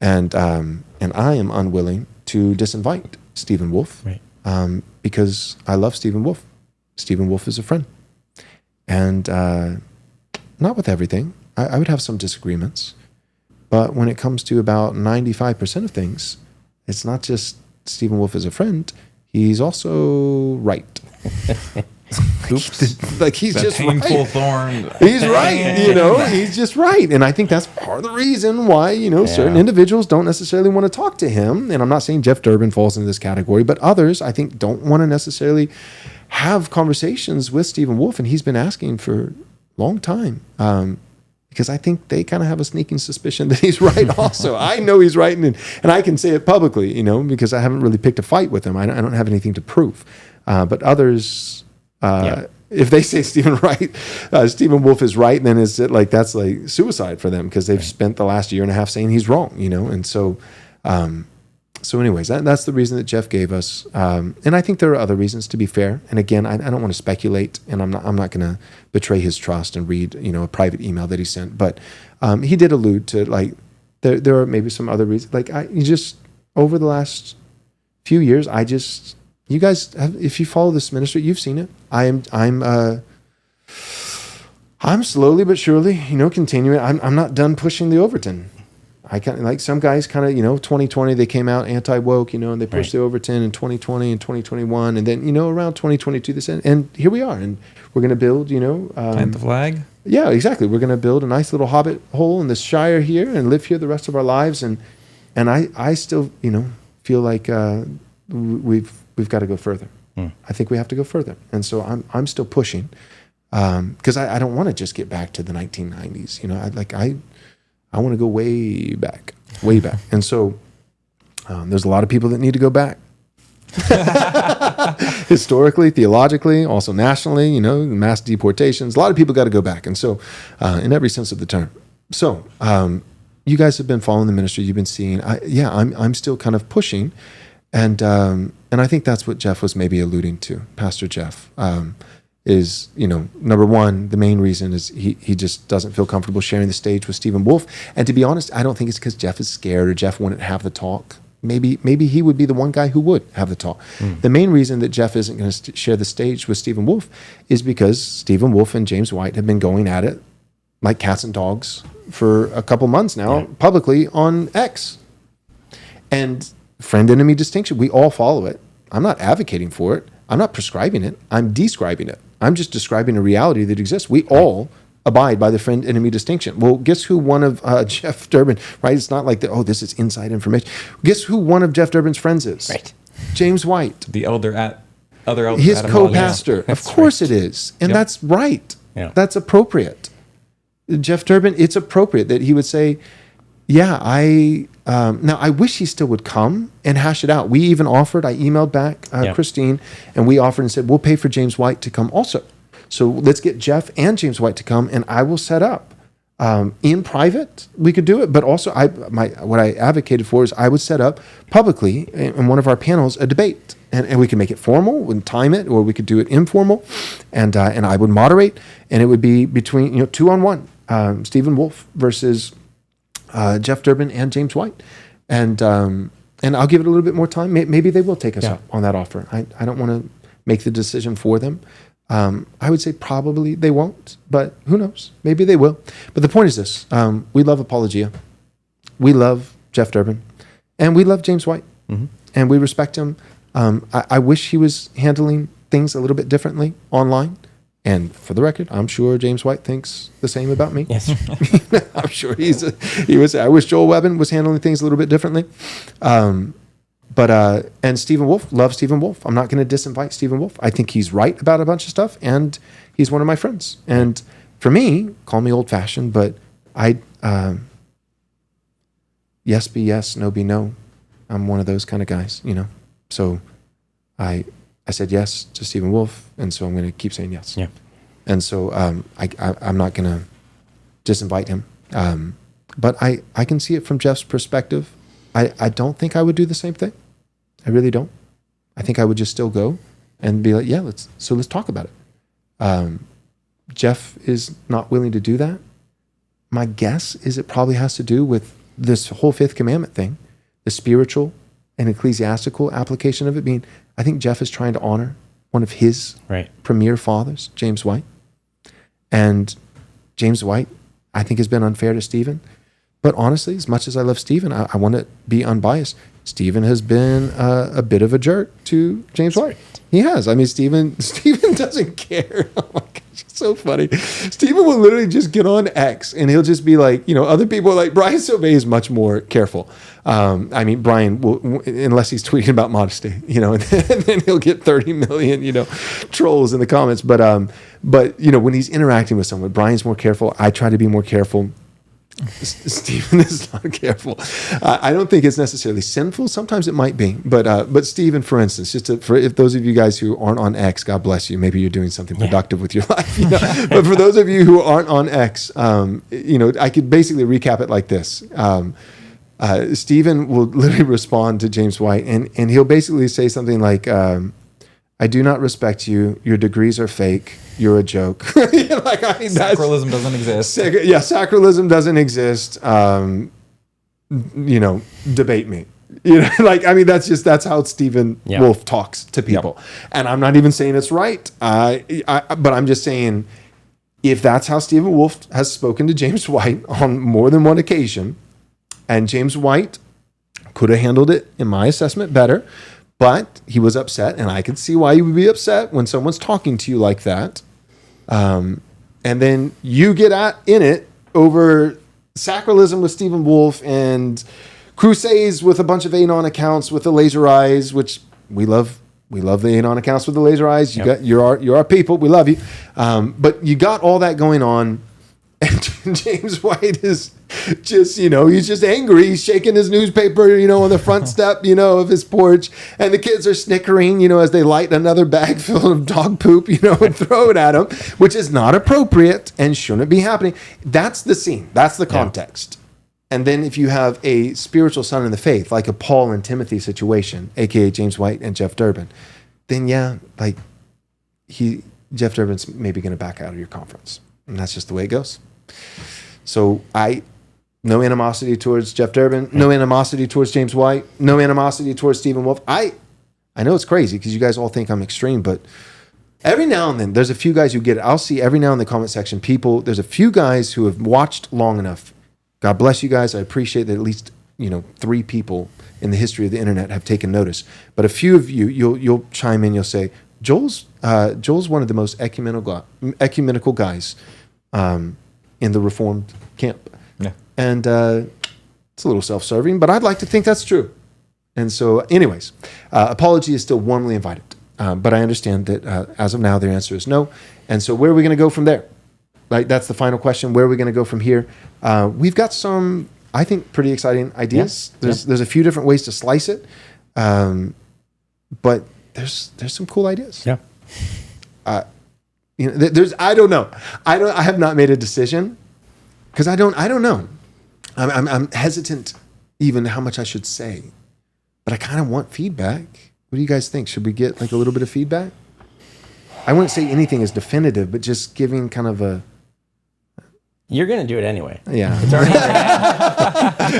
and I am unwilling to disinvite Stephen Wolfe, right. Because I love Stephen Wolfe. Stephen Wolfe is a friend. And not with everything. I would have some disagreements. But when it comes to about 95% of things, it's not just Stephen Wolfe is a friend. He's also right. Oops. Like he's just painful right. Thorn. He's right, he's just right. And I think that's part of the reason why, certain individuals don't necessarily want to talk to him. And I'm not saying Jeff Durbin falls into this category, but others, I think, don't want to necessarily have conversations with Stephen Wolfe. And he's been asking for a long time because I think they kind of have a sneaking suspicion that he's right also. I know he's right, and I can say it publicly, because I haven't really picked a fight with him. I don't have anything to prove. But others... if they say Stephen Wolfe is right, then that's like suicide for them because they've spent the last year and a half saying he's wrong, And so So anyways, that's the reason that Jeff gave us. And I think there are other reasons, to be fair. And again, I don't want to speculate, and I'm not going to betray his trust and read, a private email that he sent. But he did allude to, like, there are maybe some other reasons. Like, over the last few years, you guys have, if you follow this ministry, you've seen it. I'm slowly but surely, continuing. I'm not done pushing the Overton. I kind of like some guys kind of, 2020, they came out anti-woke, and they pushed the Overton in 2020 and 2021. And then, around 2022, they said, and here we are. And we're going to build, plant the flag. Yeah, exactly. We're going to build a nice little hobbit hole in this shire here and live here the rest of our lives. And I still, feel like we've got to go further. I think we have to go further. And so I'm still pushing because I don't want to just get back to the 1990s. I want to go way back. And so there's a lot of people that need to go back. Historically, theologically, also nationally, mass deportations. A lot of people got to go back. And so in every sense of the term. So you guys have been following the ministry. You've been seeing. I'm still kind of pushing. And I think that's what Jeff was maybe alluding to, Pastor Jeff. Is, number one, the main reason is he just doesn't feel comfortable sharing the stage with Stephen Wolfe. And to be honest, I don't think it's because Jeff is scared or Jeff wouldn't have the talk. Maybe he would be the one guy who would have the talk. The main reason that Jeff isn't going to share the stage with Stephen Wolfe is because Stephen Wolfe and James White have been going at it like cats and dogs for a couple months now, publicly on X. And friend-enemy distinction, we all follow it. I'm not advocating for it. I'm not prescribing it. I'm describing it. I'm just describing a reality that exists. We all abide by the friend-enemy distinction. Well, guess who one of Jeff Durbin, right? It's not like, this is inside information. Guess who one of Jeff Durbin's friends is? Right. James White. The other elder. His co-pastor. Of course it is. And that's right. Yeah. That's appropriate. Jeff Durbin, it's appropriate that he would say, now I wish he still would come and hash it out. We even offered, I emailed back Christine, and we offered and said, we'll pay for James White to come also. So let's get Jeff and James White to come, and I will set up. In private, we could do it, but also what I advocated for is I would set up publicly in one of our panels a debate, and we could make it formal and time it, or we could do it informal, and I would moderate, and it would be between 2-on-1, Stephen Wolfe versus Jeff Durbin and James White, and I'll give it a little bit more time. Maybe they will take us up on that offer. I don't want to make the decision for them. I would say probably they won't, but who knows? Maybe they will. But the point is this: we love Apologia, we love Jeff Durbin, and we love James White, and we respect him. I wish he was handling things a little bit differently online. And for the record, I'm sure James White thinks the same about me. Yes. I'm sure he was. I wish Joel Webbin was handling things a little bit differently. And Stephen Wolfe, love Stephen Wolfe. I'm not going to disinvite Stephen Wolfe. I think he's right about a bunch of stuff, and he's one of my friends. And for me, call me old-fashioned, but yes be yes, no be no. I'm one of those kind of guys, So I said yes to Stephen Wolfe, and so I'm going to keep saying yes. Yeah. And so I'm not going to disinvite him. But I can see it from Jeff's perspective. I don't think I would do the same thing. I really don't. I think I would just still go and be like, let's talk about it. Jeff is not willing to do that. My guess is it probably has to do with this whole fifth commandment thing, the spiritual and ecclesiastical application of it being, I think Jeff is trying to honor one of his premier fathers, James White. And James White, I think, has been unfair to Stephen. But honestly, as much as I love Stephen, I want to be unbiased. Stephen has been a bit of a jerk to James White. He has. I mean, Stephen doesn't care. Oh my gosh, it's so funny. Stephen will literally just get on X and he'll just be like, other people are like, Brian Sauvé is much more careful. I mean, Brian will, unless he's tweeting about modesty, and then he'll get 30 million, trolls in the comments. But when he's interacting with someone, Brian's more careful. I try to be more careful. Stephen is not careful. I don't think it's necessarily sinful. Sometimes it might be, but Stephen, for instance, if those of you guys who aren't on X, God bless you. Maybe you're doing something productive with your life. But for those of you who aren't on X, I could basically recap it like this: Stephen will literally respond to James White, and he'll basically say something like, I do not respect you. Your degrees are fake. You're a joke. Sacralism doesn't exist. Sacralism doesn't exist. Debate me. That's how Stephen Wolfe talks to people. Yep. And I'm not even saying it's right. But I'm just saying, if that's how Stephen Wolfe has spoken to James White on more than one occasion, and James White could have handled it, in my assessment, better, but he was upset, and I could see why you would be upset when someone's talking to you like that. And then you get in it over sacralism with Stephen Wolfe and crusades with a bunch of Anon accounts with the laser eyes, which we love. We love the Anon accounts with the laser eyes. You're our people. We love you. But you got all that going on, and James White is just, he's just angry. He's shaking his newspaper, on the front step, of his porch, and the kids are snickering, as they light another bag full of dog poop, and throw it at him, which is not appropriate and shouldn't be happening. That's the scene. That's the context. And then if you have a spiritual son in the faith, like a Paul and Timothy situation, aka James White and Jeff Durbin, then Jeff Durbin's maybe going to back out of your conference, and that's just the way it goes. So no animosity towards Jeff Durbin, no animosity towards James White, no animosity towards Stephen Wolfe. I know it's crazy because you guys all think I'm extreme, but every now and then there's a few guys who get it. I'll see every now in the comment section there's a few guys who have watched long enough. God bless you guys. I appreciate that at least 3 people in the history of the internet have taken notice. But a few of you'll chime in. You'll say Joel's one of the most ecumenical guys in the Reformed camp. Yeah. And it's a little self-serving, but I'd like to think that's true. And so, anyways, apology is still warmly invited. But I understand that as of now, their answer is no. And so, where are we going to go from there? Like, that's the final question. Where are we going to go from here? We've got some, I think, pretty exciting ideas. Yeah. There's a few different ways to slice it, but there's some cool ideas. Yeah. I don't know. I have not made a decision because I don't know. I'm hesitant even how much I should say, but I kind of want feedback. What do you guys think? Should we get like a little bit of feedback? I wouldn't say anything is definitive, but just giving kind of a. You're going to do it anyway. Yeah. It's already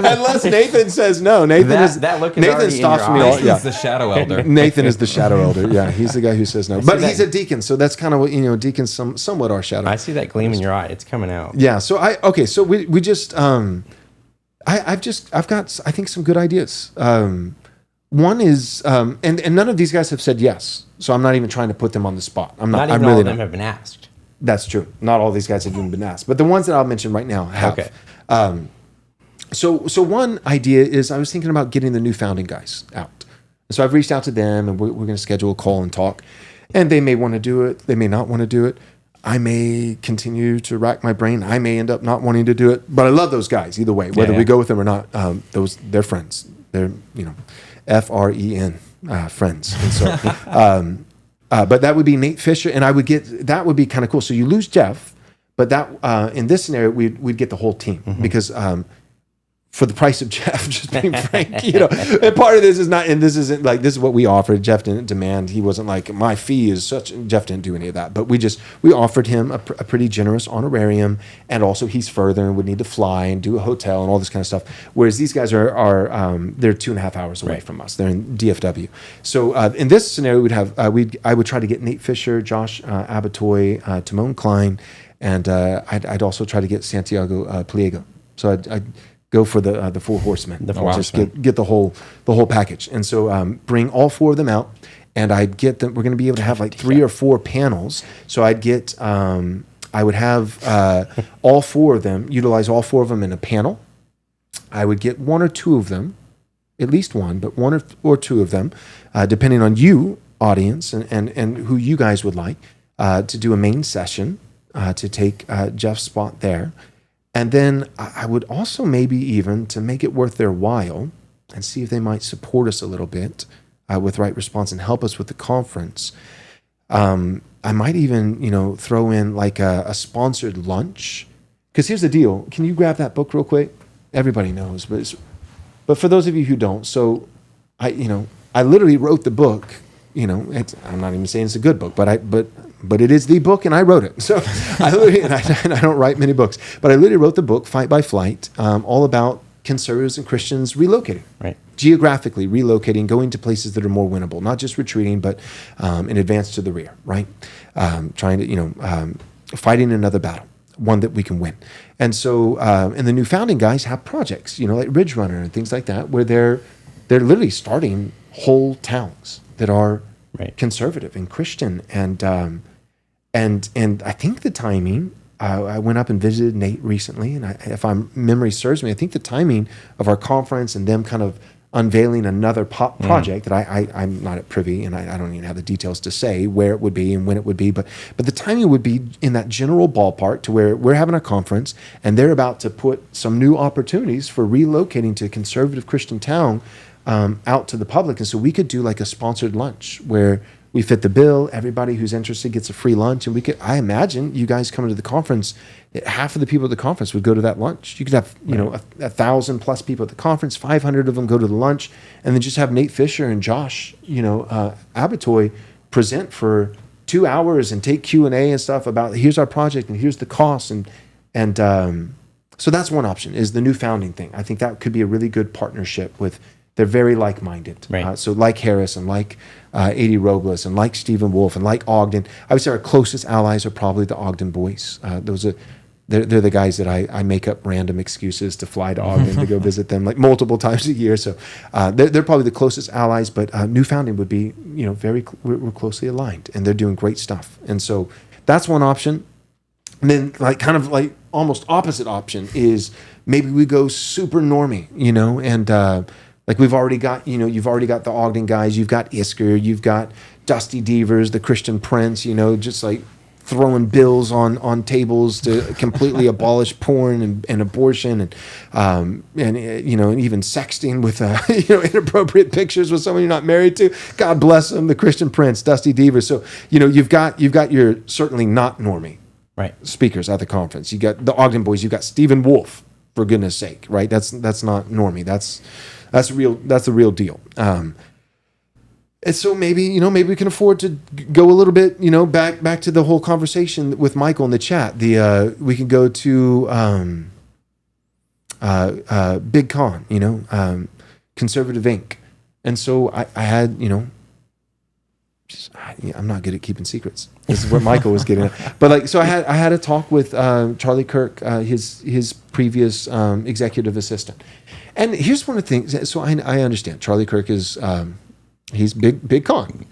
Unless Nathan says no. Nathan stops me all. Nathan's the shadow elder. Nathan is the shadow elder. Yeah, he's the guy who says no. But he's a deacon, so that's kind of what deacons somewhat are shadow. I see that gleam in your eye. It's coming out. Yeah. So we just I've got I think some good ideas. One is and none of these guys have said yes, so I'm not even trying to put them on the spot. I'm not. Not even all of them have been asked. That's true. Not all these guys have even been asked, but the ones that I'll mention right now have. Okay. So one idea is I was thinking about getting the new founding guys out. So I've reached out to them, and we're going to schedule a call and talk. And they may want to do it. They may not want to do it. I may continue to rack my brain. I may end up not wanting to do it. But I love those guys either way, whether we go with them or not. They're friends. They're FREN friends. And so. But that would be Nate Fisher, and that would be kind of cool. So you lose Jeff, but that in this scenario we'd get the whole team because for the price of Jeff, just being frank, and part of this is not, and this isn't like this is what we offered. Jeff didn't demand. He wasn't like my fee is such. Jeff didn't do any of that, but we offered him a pretty generous honorarium, and also he's further and would need to fly and do a hotel and all this kind of stuff. Whereas these guys are they're 2.5 hours away from us. They're in DFW. So in this scenario, I would try to get Nate Fisher, Josh Abatoy, Timon Klein, and I'd also try to get Santiago Pliego. So I'd go for the 4 horsemen. Just get the whole package. And so bring all 4 of them out, and I'd get them. We're going to be able to have like 3 or 4 panels. So I would have all 4 of them, utilize all 4 of them in a panel. I would get 1 or 2 of them, at least 1, but 1 or 2 of them, depending on you, audience, and who you guys would like, to do a main session, to take Jeff's spot there. And then I would also maybe even, to make it worth their while, and see if they might support us a little bit with Right Response and help us with the conference, I might even, throw in like a sponsored lunch. Because here's the deal. Can you grab that book real quick? Everybody knows, but But for those of you who don't, so I literally wrote the book. I'm not even saying it's a good book, but it is the book, and I wrote it. So I literally, and I don't write many books, but I literally wrote the book, Fight by Flight, all about conservatives and Christians relocating, right? Geographically relocating, going to places that are more winnable, not just retreating, but in advance to the rear, right? Trying to, fighting another battle, one that we can win. And so, and the new founding guys have projects, like Ridge Runner and things like that, where they're literally starting whole towns that are conservative and Christian, and I think the timing. I went up and visited Nate recently, and if my memory serves me, I think the timing of our conference and them kind of unveiling another project that I'm not at privy, and I don't even have the details to say where it would be and when it would be, but the timing would be in that general ballpark to where we're having a conference and they're about to put some new opportunities for relocating to a conservative Christian town out to the public. And so we could do like a sponsored lunch where we fit the bill. Everybody who's interested gets a free lunch, and I imagine you guys coming to the conference, half of the people at the conference would go to that lunch. You could have, 1,000+ people at the conference, 500 of them go to the lunch, and then just have Nate Fisher and Josh, Abatoy present for 2 hours and take Q&A and stuff about here's our project and here's the costs, and so that's one option is the new founding thing. I think that could be a really good partnership with. They're very like-minded. Right. So like Harris and like A.D. Robles and like Stephen Wolf and like Ogden. I would say our closest allies are probably the Ogden boys. They're the guys that I make up random excuses to fly to Ogden to go visit them like multiple times a year. So they're probably the closest allies. But New Founding would be we're closely aligned, and they're doing great stuff. And so that's one option. And then like almost opposite option is maybe we go super normie, and. Like we've already got, you've already got the Ogden guys, you've got Isker, you've got Dusty Devers, the Christian Prince, just like throwing bills on tables to completely abolish porn and abortion and even sexting with inappropriate pictures with someone you're not married to. God bless them, the Christian Prince, Dusty Devers. So you've got your certainly not normie speakers at the conference. You got the Ogden boys, you've got Stephen Wolf, for goodness sake, right? That's not normie. That's the real deal. And so maybe we can afford to go a little bit, back to the whole conversation with Michael in the chat. We can go to Big Con, Conservative Inc. And so I had, I'm not good at keeping secrets. This is where Michael was getting at. But so I had a talk with Charlie Kirk, his previous executive assistant. And here's one of the things. So I understand Charlie Kirk is he's big con.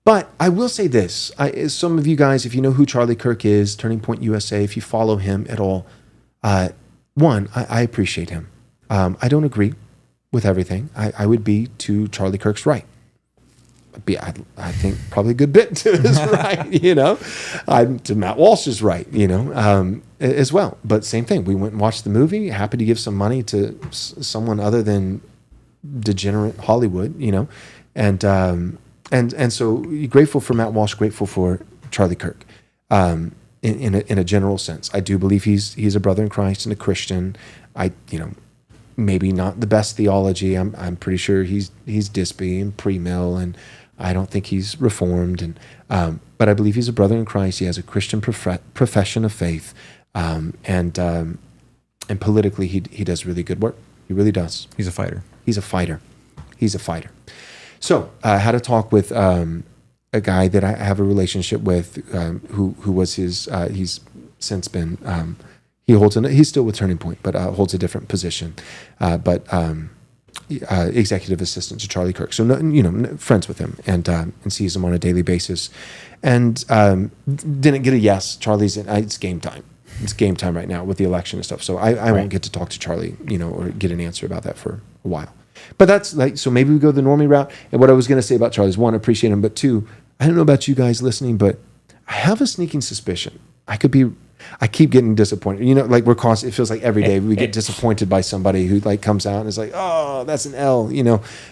But I will say this: some of you guys, if you know who Charlie Kirk is, Turning Point USA, if you follow him at all, I appreciate him. I don't agree with everything. I would be to Charlie Kirk's right. I think probably a good bit to his right, I'm to Matt Walsh's right, as well. But same thing. We went and watched the movie. Happy to give some money to someone other than degenerate Hollywood, and so grateful for Matt Walsh, grateful for Charlie Kirk, in a general sense. I do believe he's a brother in Christ and a Christian. Maybe not the best theology. I'm pretty sure he's Dispy and pre-mill, and I don't think he's reformed. And but I believe he's a brother in Christ. He has a Christian profession of faith, and politically he does really good work. He really does. He's a fighter. He's a fighter. So I had a talk with a guy that I have a relationship with, who was his. He's since been. He's still with Turning Point, but holds a different position. But executive assistant to Charlie Kirk, so friends with him and sees him on a daily basis, and didn't get a yes. Charlie's it's game time. It's game time right now with the election and stuff. So I won't get to talk to Charlie, or get an answer about that for a while. But that's so maybe we go the normie route. And what I was going to say about Charlie is, one, appreciate him, but two, I don't know about you guys listening, but I have a sneaking suspicion I keep getting disappointed. We're constantly, it feels like every day we get disappointed by somebody who comes out and is like, oh, that's an L,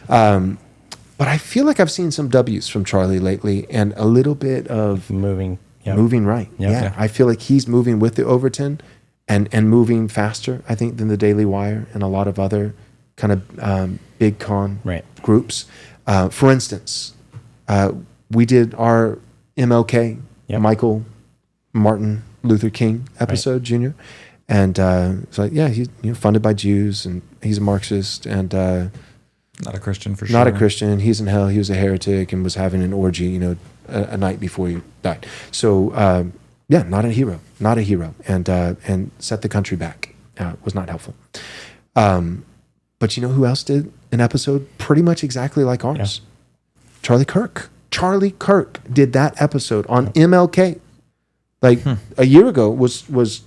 But I feel like I've seen some W's from Charlie lately, and a little bit of moving right. Yep. Yeah. I feel like he's moving with the Overton, and moving faster, I think, than the Daily Wire and a lot of other kind of big con groups. For instance, we did our MLK, Michael Martin Luther King episode, Jr. And it's like, yeah, he's funded by Jews, and he's a Marxist, and not a Christian for sure. Not a Christian. He's in hell. He was a heretic and was having an orgy, a night before he died. So, not a hero, and set the country back. Was not helpful. But you know who else did an episode pretty much exactly like ours? Yeah. Charlie Kirk. Charlie Kirk did that episode on MLK. Like a year ago was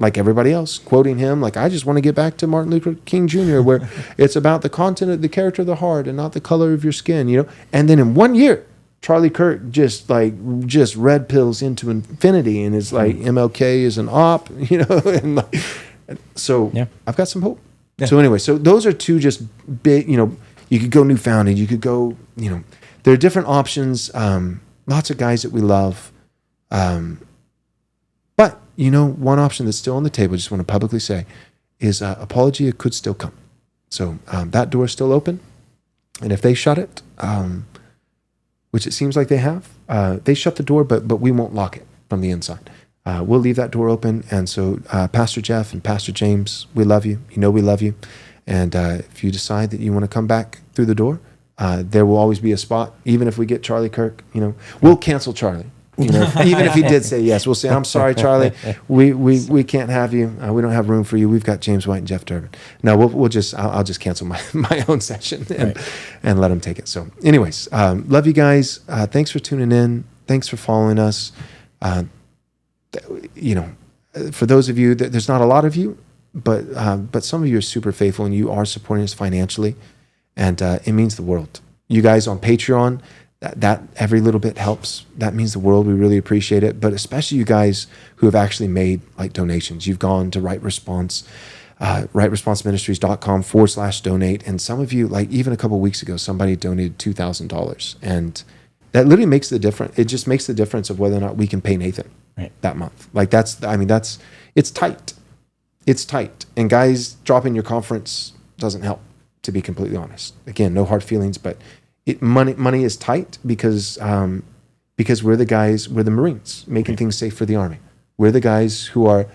like everybody else, quoting him like, I just want to get back to Martin Luther King Jr., where it's about the content of the character of the heart and not the color of your skin, And then in 1 year, Charlie Kirk just red pills into infinity, and it's like MLK is an op, and so I've got some hope. Yeah. So anyway, so those are two just big, you could go New Founding, you could go, there are different options, lots of guys that we love. But, one option that's still on the table, just want to publicly say, is Apologia could still come. So that door is still open. And if they shut it, which it seems like they have, they shut the door, but we won't lock it from the inside. We'll leave that door open. And so Pastor Jeff and Pastor James, we love you. We love you. And if you decide that you want to come back through the door, there will always be a spot. Even if we get Charlie Kirk, we'll cancel Charlie. Even if he did say yes, we'll say, I'm sorry, Charlie, we can't have you. We don't have room for you. We've got James White and Jeff Durbin. No, I'll just cancel my own session and let him take it. So anyways, love you guys. Thanks for tuning in. Thanks for following us. For those of you, there's not a lot of you, but some of you are super faithful and you are supporting us financially, and it means the world. You guys on Patreon, that every little bit helps. That means the world. We really appreciate it. But especially you guys who have actually made donations. You've gone to Right Response, rightresponseministries.com/donate. And some of you, even a couple of weeks ago, somebody donated $2,000. And that literally makes the difference. It just makes the difference of whether or not we can pay Nathan that month. It's tight. It's tight. And guys, dropping your conference doesn't help, to be completely honest. Again, no hard feelings, but money is tight because we're the guys, we're the Marines making things safe for the Army. We're the guys who are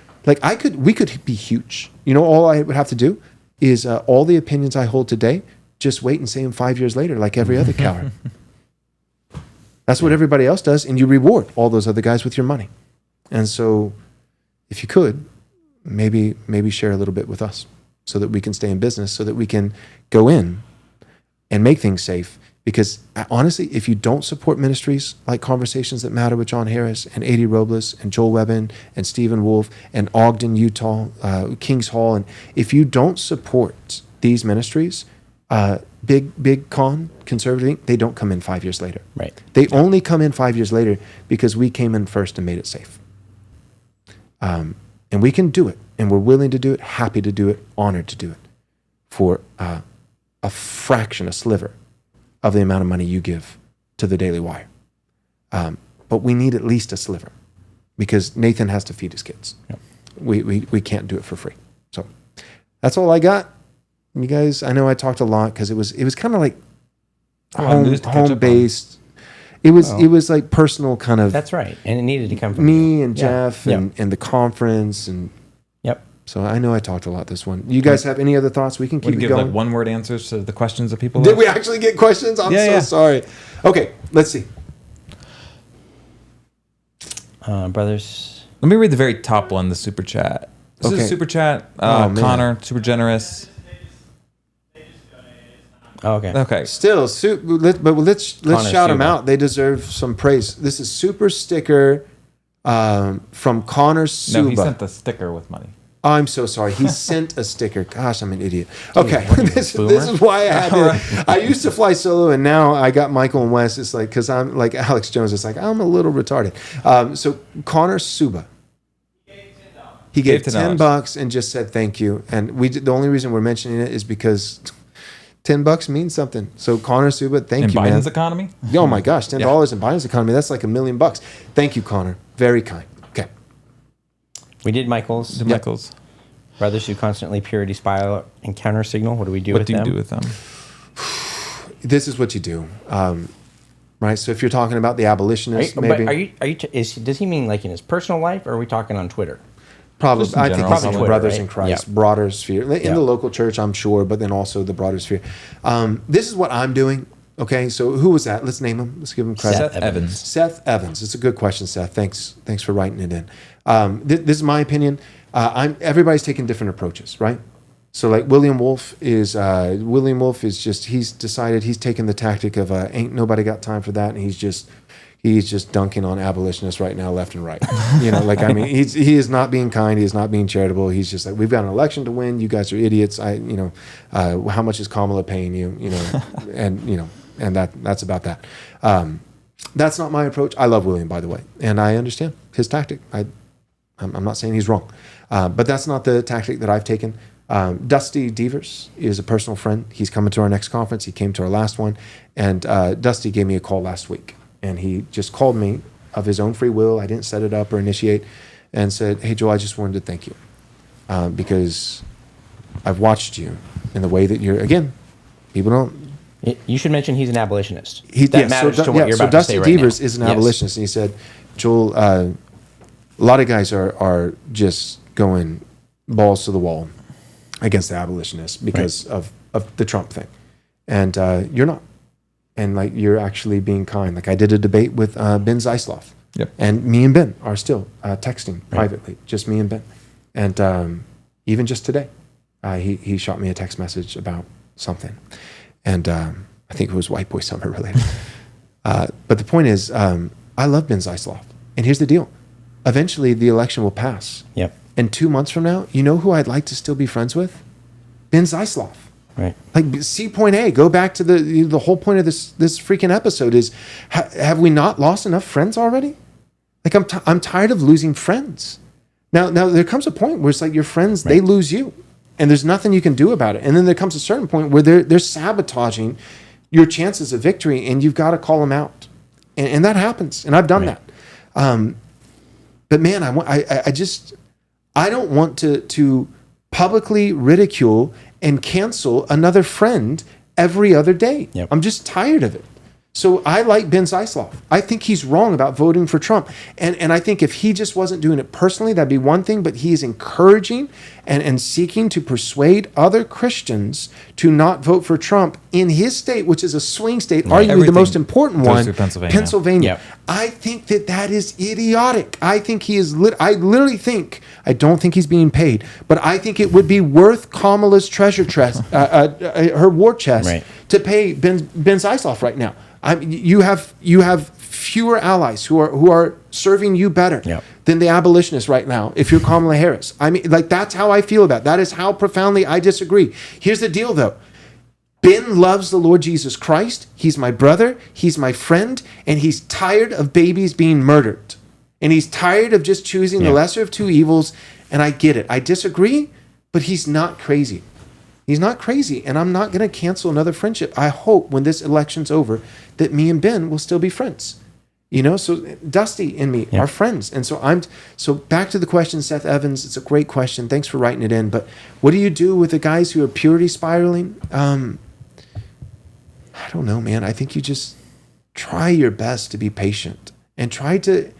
we could be huge. All I would have to do is all the opinions I hold today, just wait and say them 5 years later, like every other coward. That's what everybody else does, and you reward all those other guys with your money. And so, if you could, maybe share a little bit with us, so that we can stay in business, so that we can go in and make things safe. Because honestly, if you don't support ministries like Conversations That Matter with John Harris and A.D. Robles and Joel Webbin and Stephen Wolf and Ogden, Utah, Kings Hall, and if you don't support these ministries, big conservative, they don't come in 5 years later. Right. They only come in 5 years later because we came in first and made it safe. And we can do it, and we're willing to do it, happy to do it, honored to do it for a fraction, a sliver of the amount of money you give to the Daily Wire. But we need at least a sliver, because Nathan has to feed his kids. Yep. We can't do it for free. So that's all I got. You guys, I know I talked a lot because it was kind of like home based. It was like personal kind of. That's right, and it needed to come from me and Jeff and the conference and. Yep. So I know I talked a lot this one. You guys have any other thoughts? We can keep it going. Give one-word answers to the questions that people. Did we actually get questions? I'm so sorry. Okay, let's see. Brothers. Let me read the very top one, the super chat. This is a super chat. Connor, super generous. Oh, okay. Okay. Still, let's shout them out. They deserve some praise. This is super sticker from Connor Suba. No, he sent the sticker with money. Oh, I'm so sorry. He sent a sticker. Gosh, I'm an idiot. Okay, this is why I had to. I used to fly solo, and now I got Michael and Wes. It's like, because I'm like Alex Jones. It's like, I'm a little retarded. So Connor Suba. He gave $10 and just said thank you. And the only reason we're mentioning it is because $10 means something. So Connor Suba, thank you, man. In Biden's economy? Oh my gosh, $10 in Biden's economy. That's like $1 million. Thank you, Connor. Very kind. Okay. We did Michael's. Michael's. Brothers who constantly purity spiral and counter signal. What do we do What with do them? you do with them? This is what you do, right? So if you're talking about the abolitionists, maybe Does he mean like in his personal life, or are we talking on Twitter? probably Just in I think general, it's probably the Twitter, brothers right? in Christ, Yeah. broader sphere in Yeah. the local church, I'm sure, but then also the broader sphere. This is what I'm doing. Okay, so who was that? Let's name him. Let's give him credit. Seth Seth Evans. Seth Evans. It's a good question, Seth. Thanks for writing it in. This is my opinion. Everybody's taking different approaches, right? So like William Wolf is just, he's decided he's taken the tactic of ain't nobody got time for that, and he's just dunking on abolitionists right now, left and right. He is not being kind. He is not being charitable. He's just like, we've got an election to win. You guys are idiots. How much is Kamala paying you? And that's about that. That's not my approach. I love William, by the way, and I understand his tactic. I'm not saying he's wrong, but that's not the tactic that I've taken. Dusty Devers is a personal friend. He's coming to our next conference. He came to our last one, and Dusty gave me a call last week, and he just called me of his own free will. I didn't set it up or initiate, and said, "Hey, Joel, I just wanted to thank you because I've watched you in the way that you're." Again, people don't. You should mention he's an abolitionist. That matters to what you're about Dusty to say right Devers now. is an Yes. abolitionist, and he said, "Joel, a lot of guys are just going balls to the wall against the abolitionists because of the Trump thing, and you're not, and like you're actually being kind. Like I did a debate with Ben Zeisloff, Yep. and me and Ben are still texting privately, just me and Ben, and even just today, he shot me a text message about something, and I think it was White Boy Summer related. But the point is, I love Ben Zeisloff, and here's the deal: eventually, the election will pass. Yep. And 2 months from now, you know who I'd like to still be friends with? Ben Zeisloff. Right. Like see point A. Go back to the whole point of this freaking episode is, have we not lost enough friends already? Like I'm tired of losing friends. Now there comes a point where it's like your friends they lose you, and there's nothing you can do about it. And then there comes a certain point where they're sabotaging your chances of victory, and you've got to call them out, and that happens. And I've done that. But man, I don't want to publicly ridicule and cancel another friend every other day. Yep. I'm just tired of it. So I like Ben Zeisloff. I think he's wrong about voting for Trump. And I think if he just wasn't doing it personally, that'd be one thing, but he is encouraging and seeking to persuade other Christians to not vote for Trump in his state, which is a swing state, arguably the Everything most important goes one, through Pennsylvania. Pennsylvania. Yep. I think that is idiotic. I think he is. I literally think. I don't think he's being paid, but I think it would be worth Kamala's treasure chest, her war chest, Right. to pay Ben Zeisloff right now. You have fewer allies who are serving you better Yep. than the abolitionists right now. If you're Kamala Harris, I mean, like that's how I feel about it. That is how profoundly I disagree. Here's the deal, though. Ben loves the Lord Jesus Christ. He's my brother. He's my friend. And he's tired of babies being murdered. And he's tired of just choosing the lesser of two evils. And I get it. I disagree, but he's not crazy. He's not crazy. And I'm not going to cancel another friendship. I hope when this election's over that me and Ben will still be friends. You know, so Dusty and me are friends. And so back to the question, Seth Evans, it's a great question. Thanks for writing it in. But what do you do with the guys who are purity spiraling? I don't know, man. I think you just try your best to be patient and try to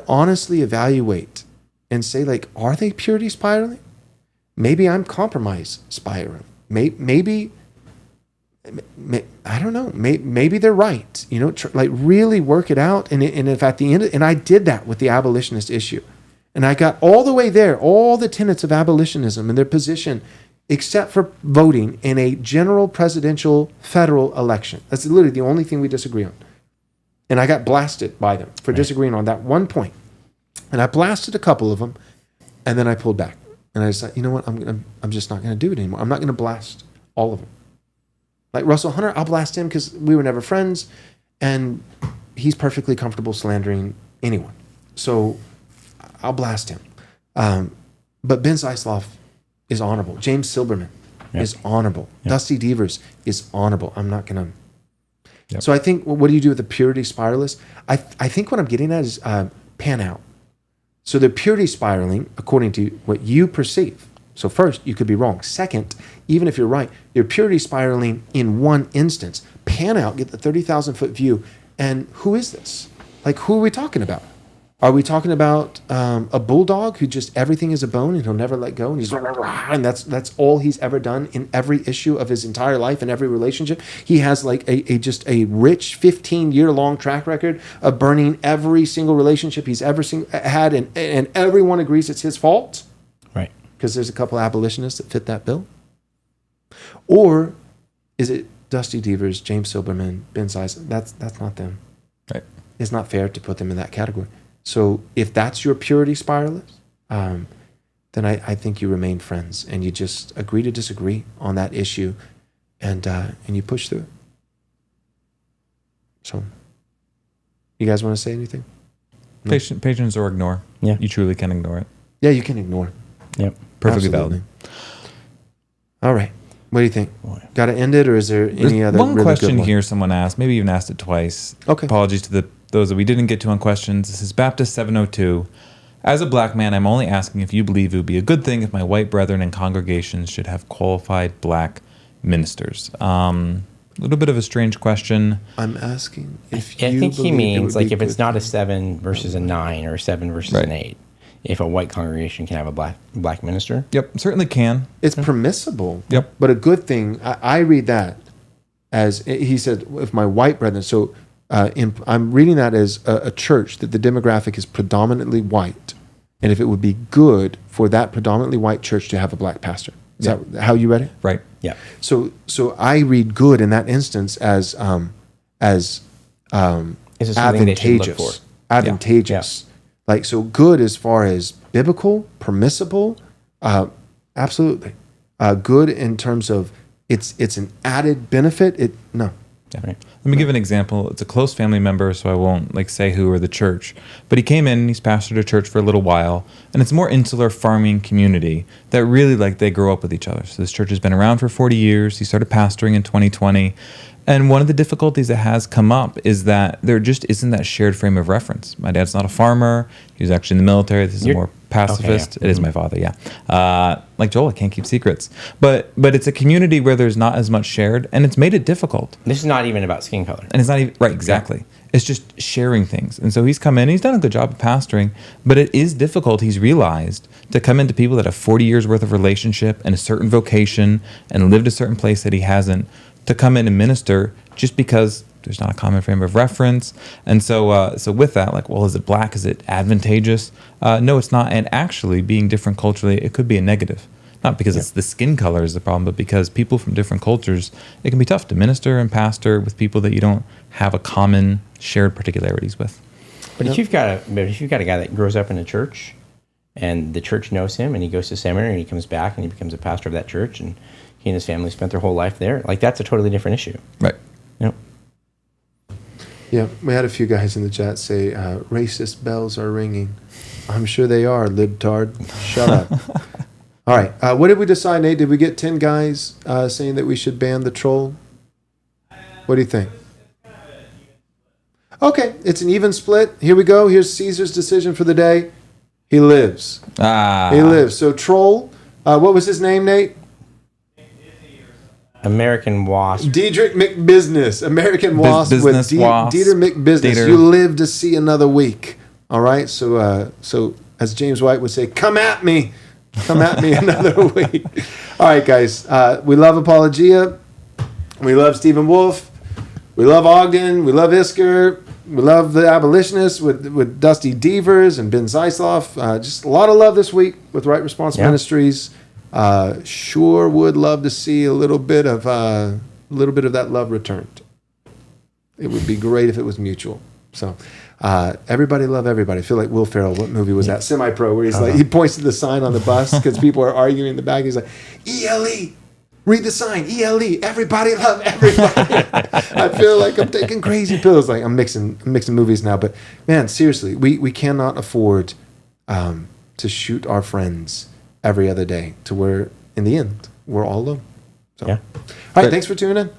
honestly evaluate and say, like, are they purity spiraling? Maybe I'm compromise spiraling. Maybe I don't know. Maybe they're right. You know, like really work it out. And if at the end, and I did that with the abolitionist issue, and I got all the way there, all the tenets of abolitionism and their position, except for voting in a general presidential federal election. That's literally the only thing we disagree on. And I got blasted by them for disagreeing on that one point. And I blasted a couple of them, and then I pulled back. And I decided, you know what? I'm just not going to do it anymore. I'm not going to blast all of them. Like Russell Hunter, I'll blast him because we were never friends, and he's perfectly comfortable slandering anyone. So I'll blast him. But Ben Zeisloff is honorable. James Silberman is honorable. Dusty Devers is honorable. I'm not going to. So I think, what do you do with the purity spiralists? I think what I'm getting at is pan out. So they're purity spiraling according to what you perceive. So first, you could be wrong. Second, even if you're right, you're purity spiraling in one instance. Pan out, get the 30,000-foot view, and who is this? Like, who are we talking about? Are we talking about a bulldog who just everything is a bone and he'll never let go, and he's and that's all he's ever done in every issue of his entire life and every relationship? He has like just a rich 15-year-long track record of burning every single relationship he's ever had, and everyone agrees it's his fault. Right. Because there's a couple abolitionists that fit that bill. Or is it Dusty Devers, James Silberman, Ben Size? That's not them. Right. It's not fair to put them in that category. So if that's your purity spiralist, then I think you remain friends and you just agree to disagree on that issue, and you push through it. So, you guys want to say anything? No? Patience or ignore. Yeah. You truly can ignore it. Yeah, you can ignore. Yep. Perfectly Absolutely. valid. All right. What do you think? Boy. Got to end it, or is there any other one really question good one? here someone asked, maybe even asked it twice. Okay. Apologies to those that we didn't get to on questions. This is Baptist 702. As a black man, I'm only asking if you believe it would be a good thing if my white brethren and congregations should have qualified black ministers. A little bit of a strange question. I'm asking if I you think he believe it means would like be if it's good not a thing. 7 versus a 9 or a 7 versus Right. an 8, if a white congregation can have a black minister. Yep, certainly can. It's permissible. Yep. But a good thing, I read that as, he said, if my white brethren, so I'm reading that as a church that the demographic is predominantly white, and if it would be good for that predominantly white church to have a black pastor. Is that how you read it? Right. Yeah. So I read good in that instance as Is it something they should look advantageous. for? Advantageous. Like, so good as far as biblical, permissible, absolutely. Good in terms of it's an added benefit. No. Yeah. Right. Let me give an example. It's a close family member, so I won't like say who or the church. But he came in and he's pastored a church for a little while, and it's a more insular farming community that really like they grow up with each other. So this church has been around for 40 years. He started pastoring in 2020. And one of the difficulties that has come up is that there just isn't that shared frame of reference. My dad's not a farmer. He was actually in the military. This is a more pacifist. Okay, yeah. It is my father, yeah. Like Joel, I can't keep secrets. But it's a community where there's not as much shared, and it's made it difficult. This is not even about skin color. And it's not even, right, exactly. It's just sharing things. And so he's come in, he's done a good job of pastoring, but it is difficult, he's realized, to come into people that have 40 years worth of relationship and a certain vocation and lived a certain place that he hasn't, to come in and minister just because there's not a common frame of reference. And so with that, like, well, is it black? Is it advantageous? No, it's not. And actually, being different culturally, it could be a negative. Not because it's the skin color is the problem, but because people from different cultures, it can be tough to minister and pastor with people that you don't have a common shared particularities with. But if you've got a guy that grows up in a church, and the church knows him, and he goes to seminary, and he comes back, and he becomes a pastor of that church, and he and his family spent their whole life there, like that's a totally different issue. Right. Yep. Yeah, we had a few guys in the chat say, racist bells are ringing. I'm sure they are, libtard. Shut up. All right. What did we decide, Nate? Did we get 10 guys saying that we should ban the troll? What do you think? Okay, it's an even split. Here we go. Here's Caesar's decision for the day. He lives. He lives. So troll, what was his name, Nate? American Wasp. Diedrich McBusiness. American Wasp Business with Wasp. Dieter McBusiness. Dieter. You live to see another week. All right. So as James White would say, come at me. Come at me another week. All right, guys. We love Apologia. We love Stephen Wolfe. We love Ogden. We love Isker. We love the abolitionists with Dusty Devers and Ben Zeisloff. Just a lot of love this week with Right Response Ministries. Sure would love to see a little bit of that love returned. It would be great if it was mutual. So everybody love everybody. I feel like Will Ferrell. What movie was that? Semi-Pro, where he's like, he points to the sign on the bus because people are arguing in the back. He's like, ELE. Read the sign, ELE. Everybody love everybody. I feel like I'm taking crazy pills. Like I'm mixing movies now. But man, seriously, we cannot afford to shoot our friends every other day to where in the end we're all alone. So, all right, thanks for tuning in.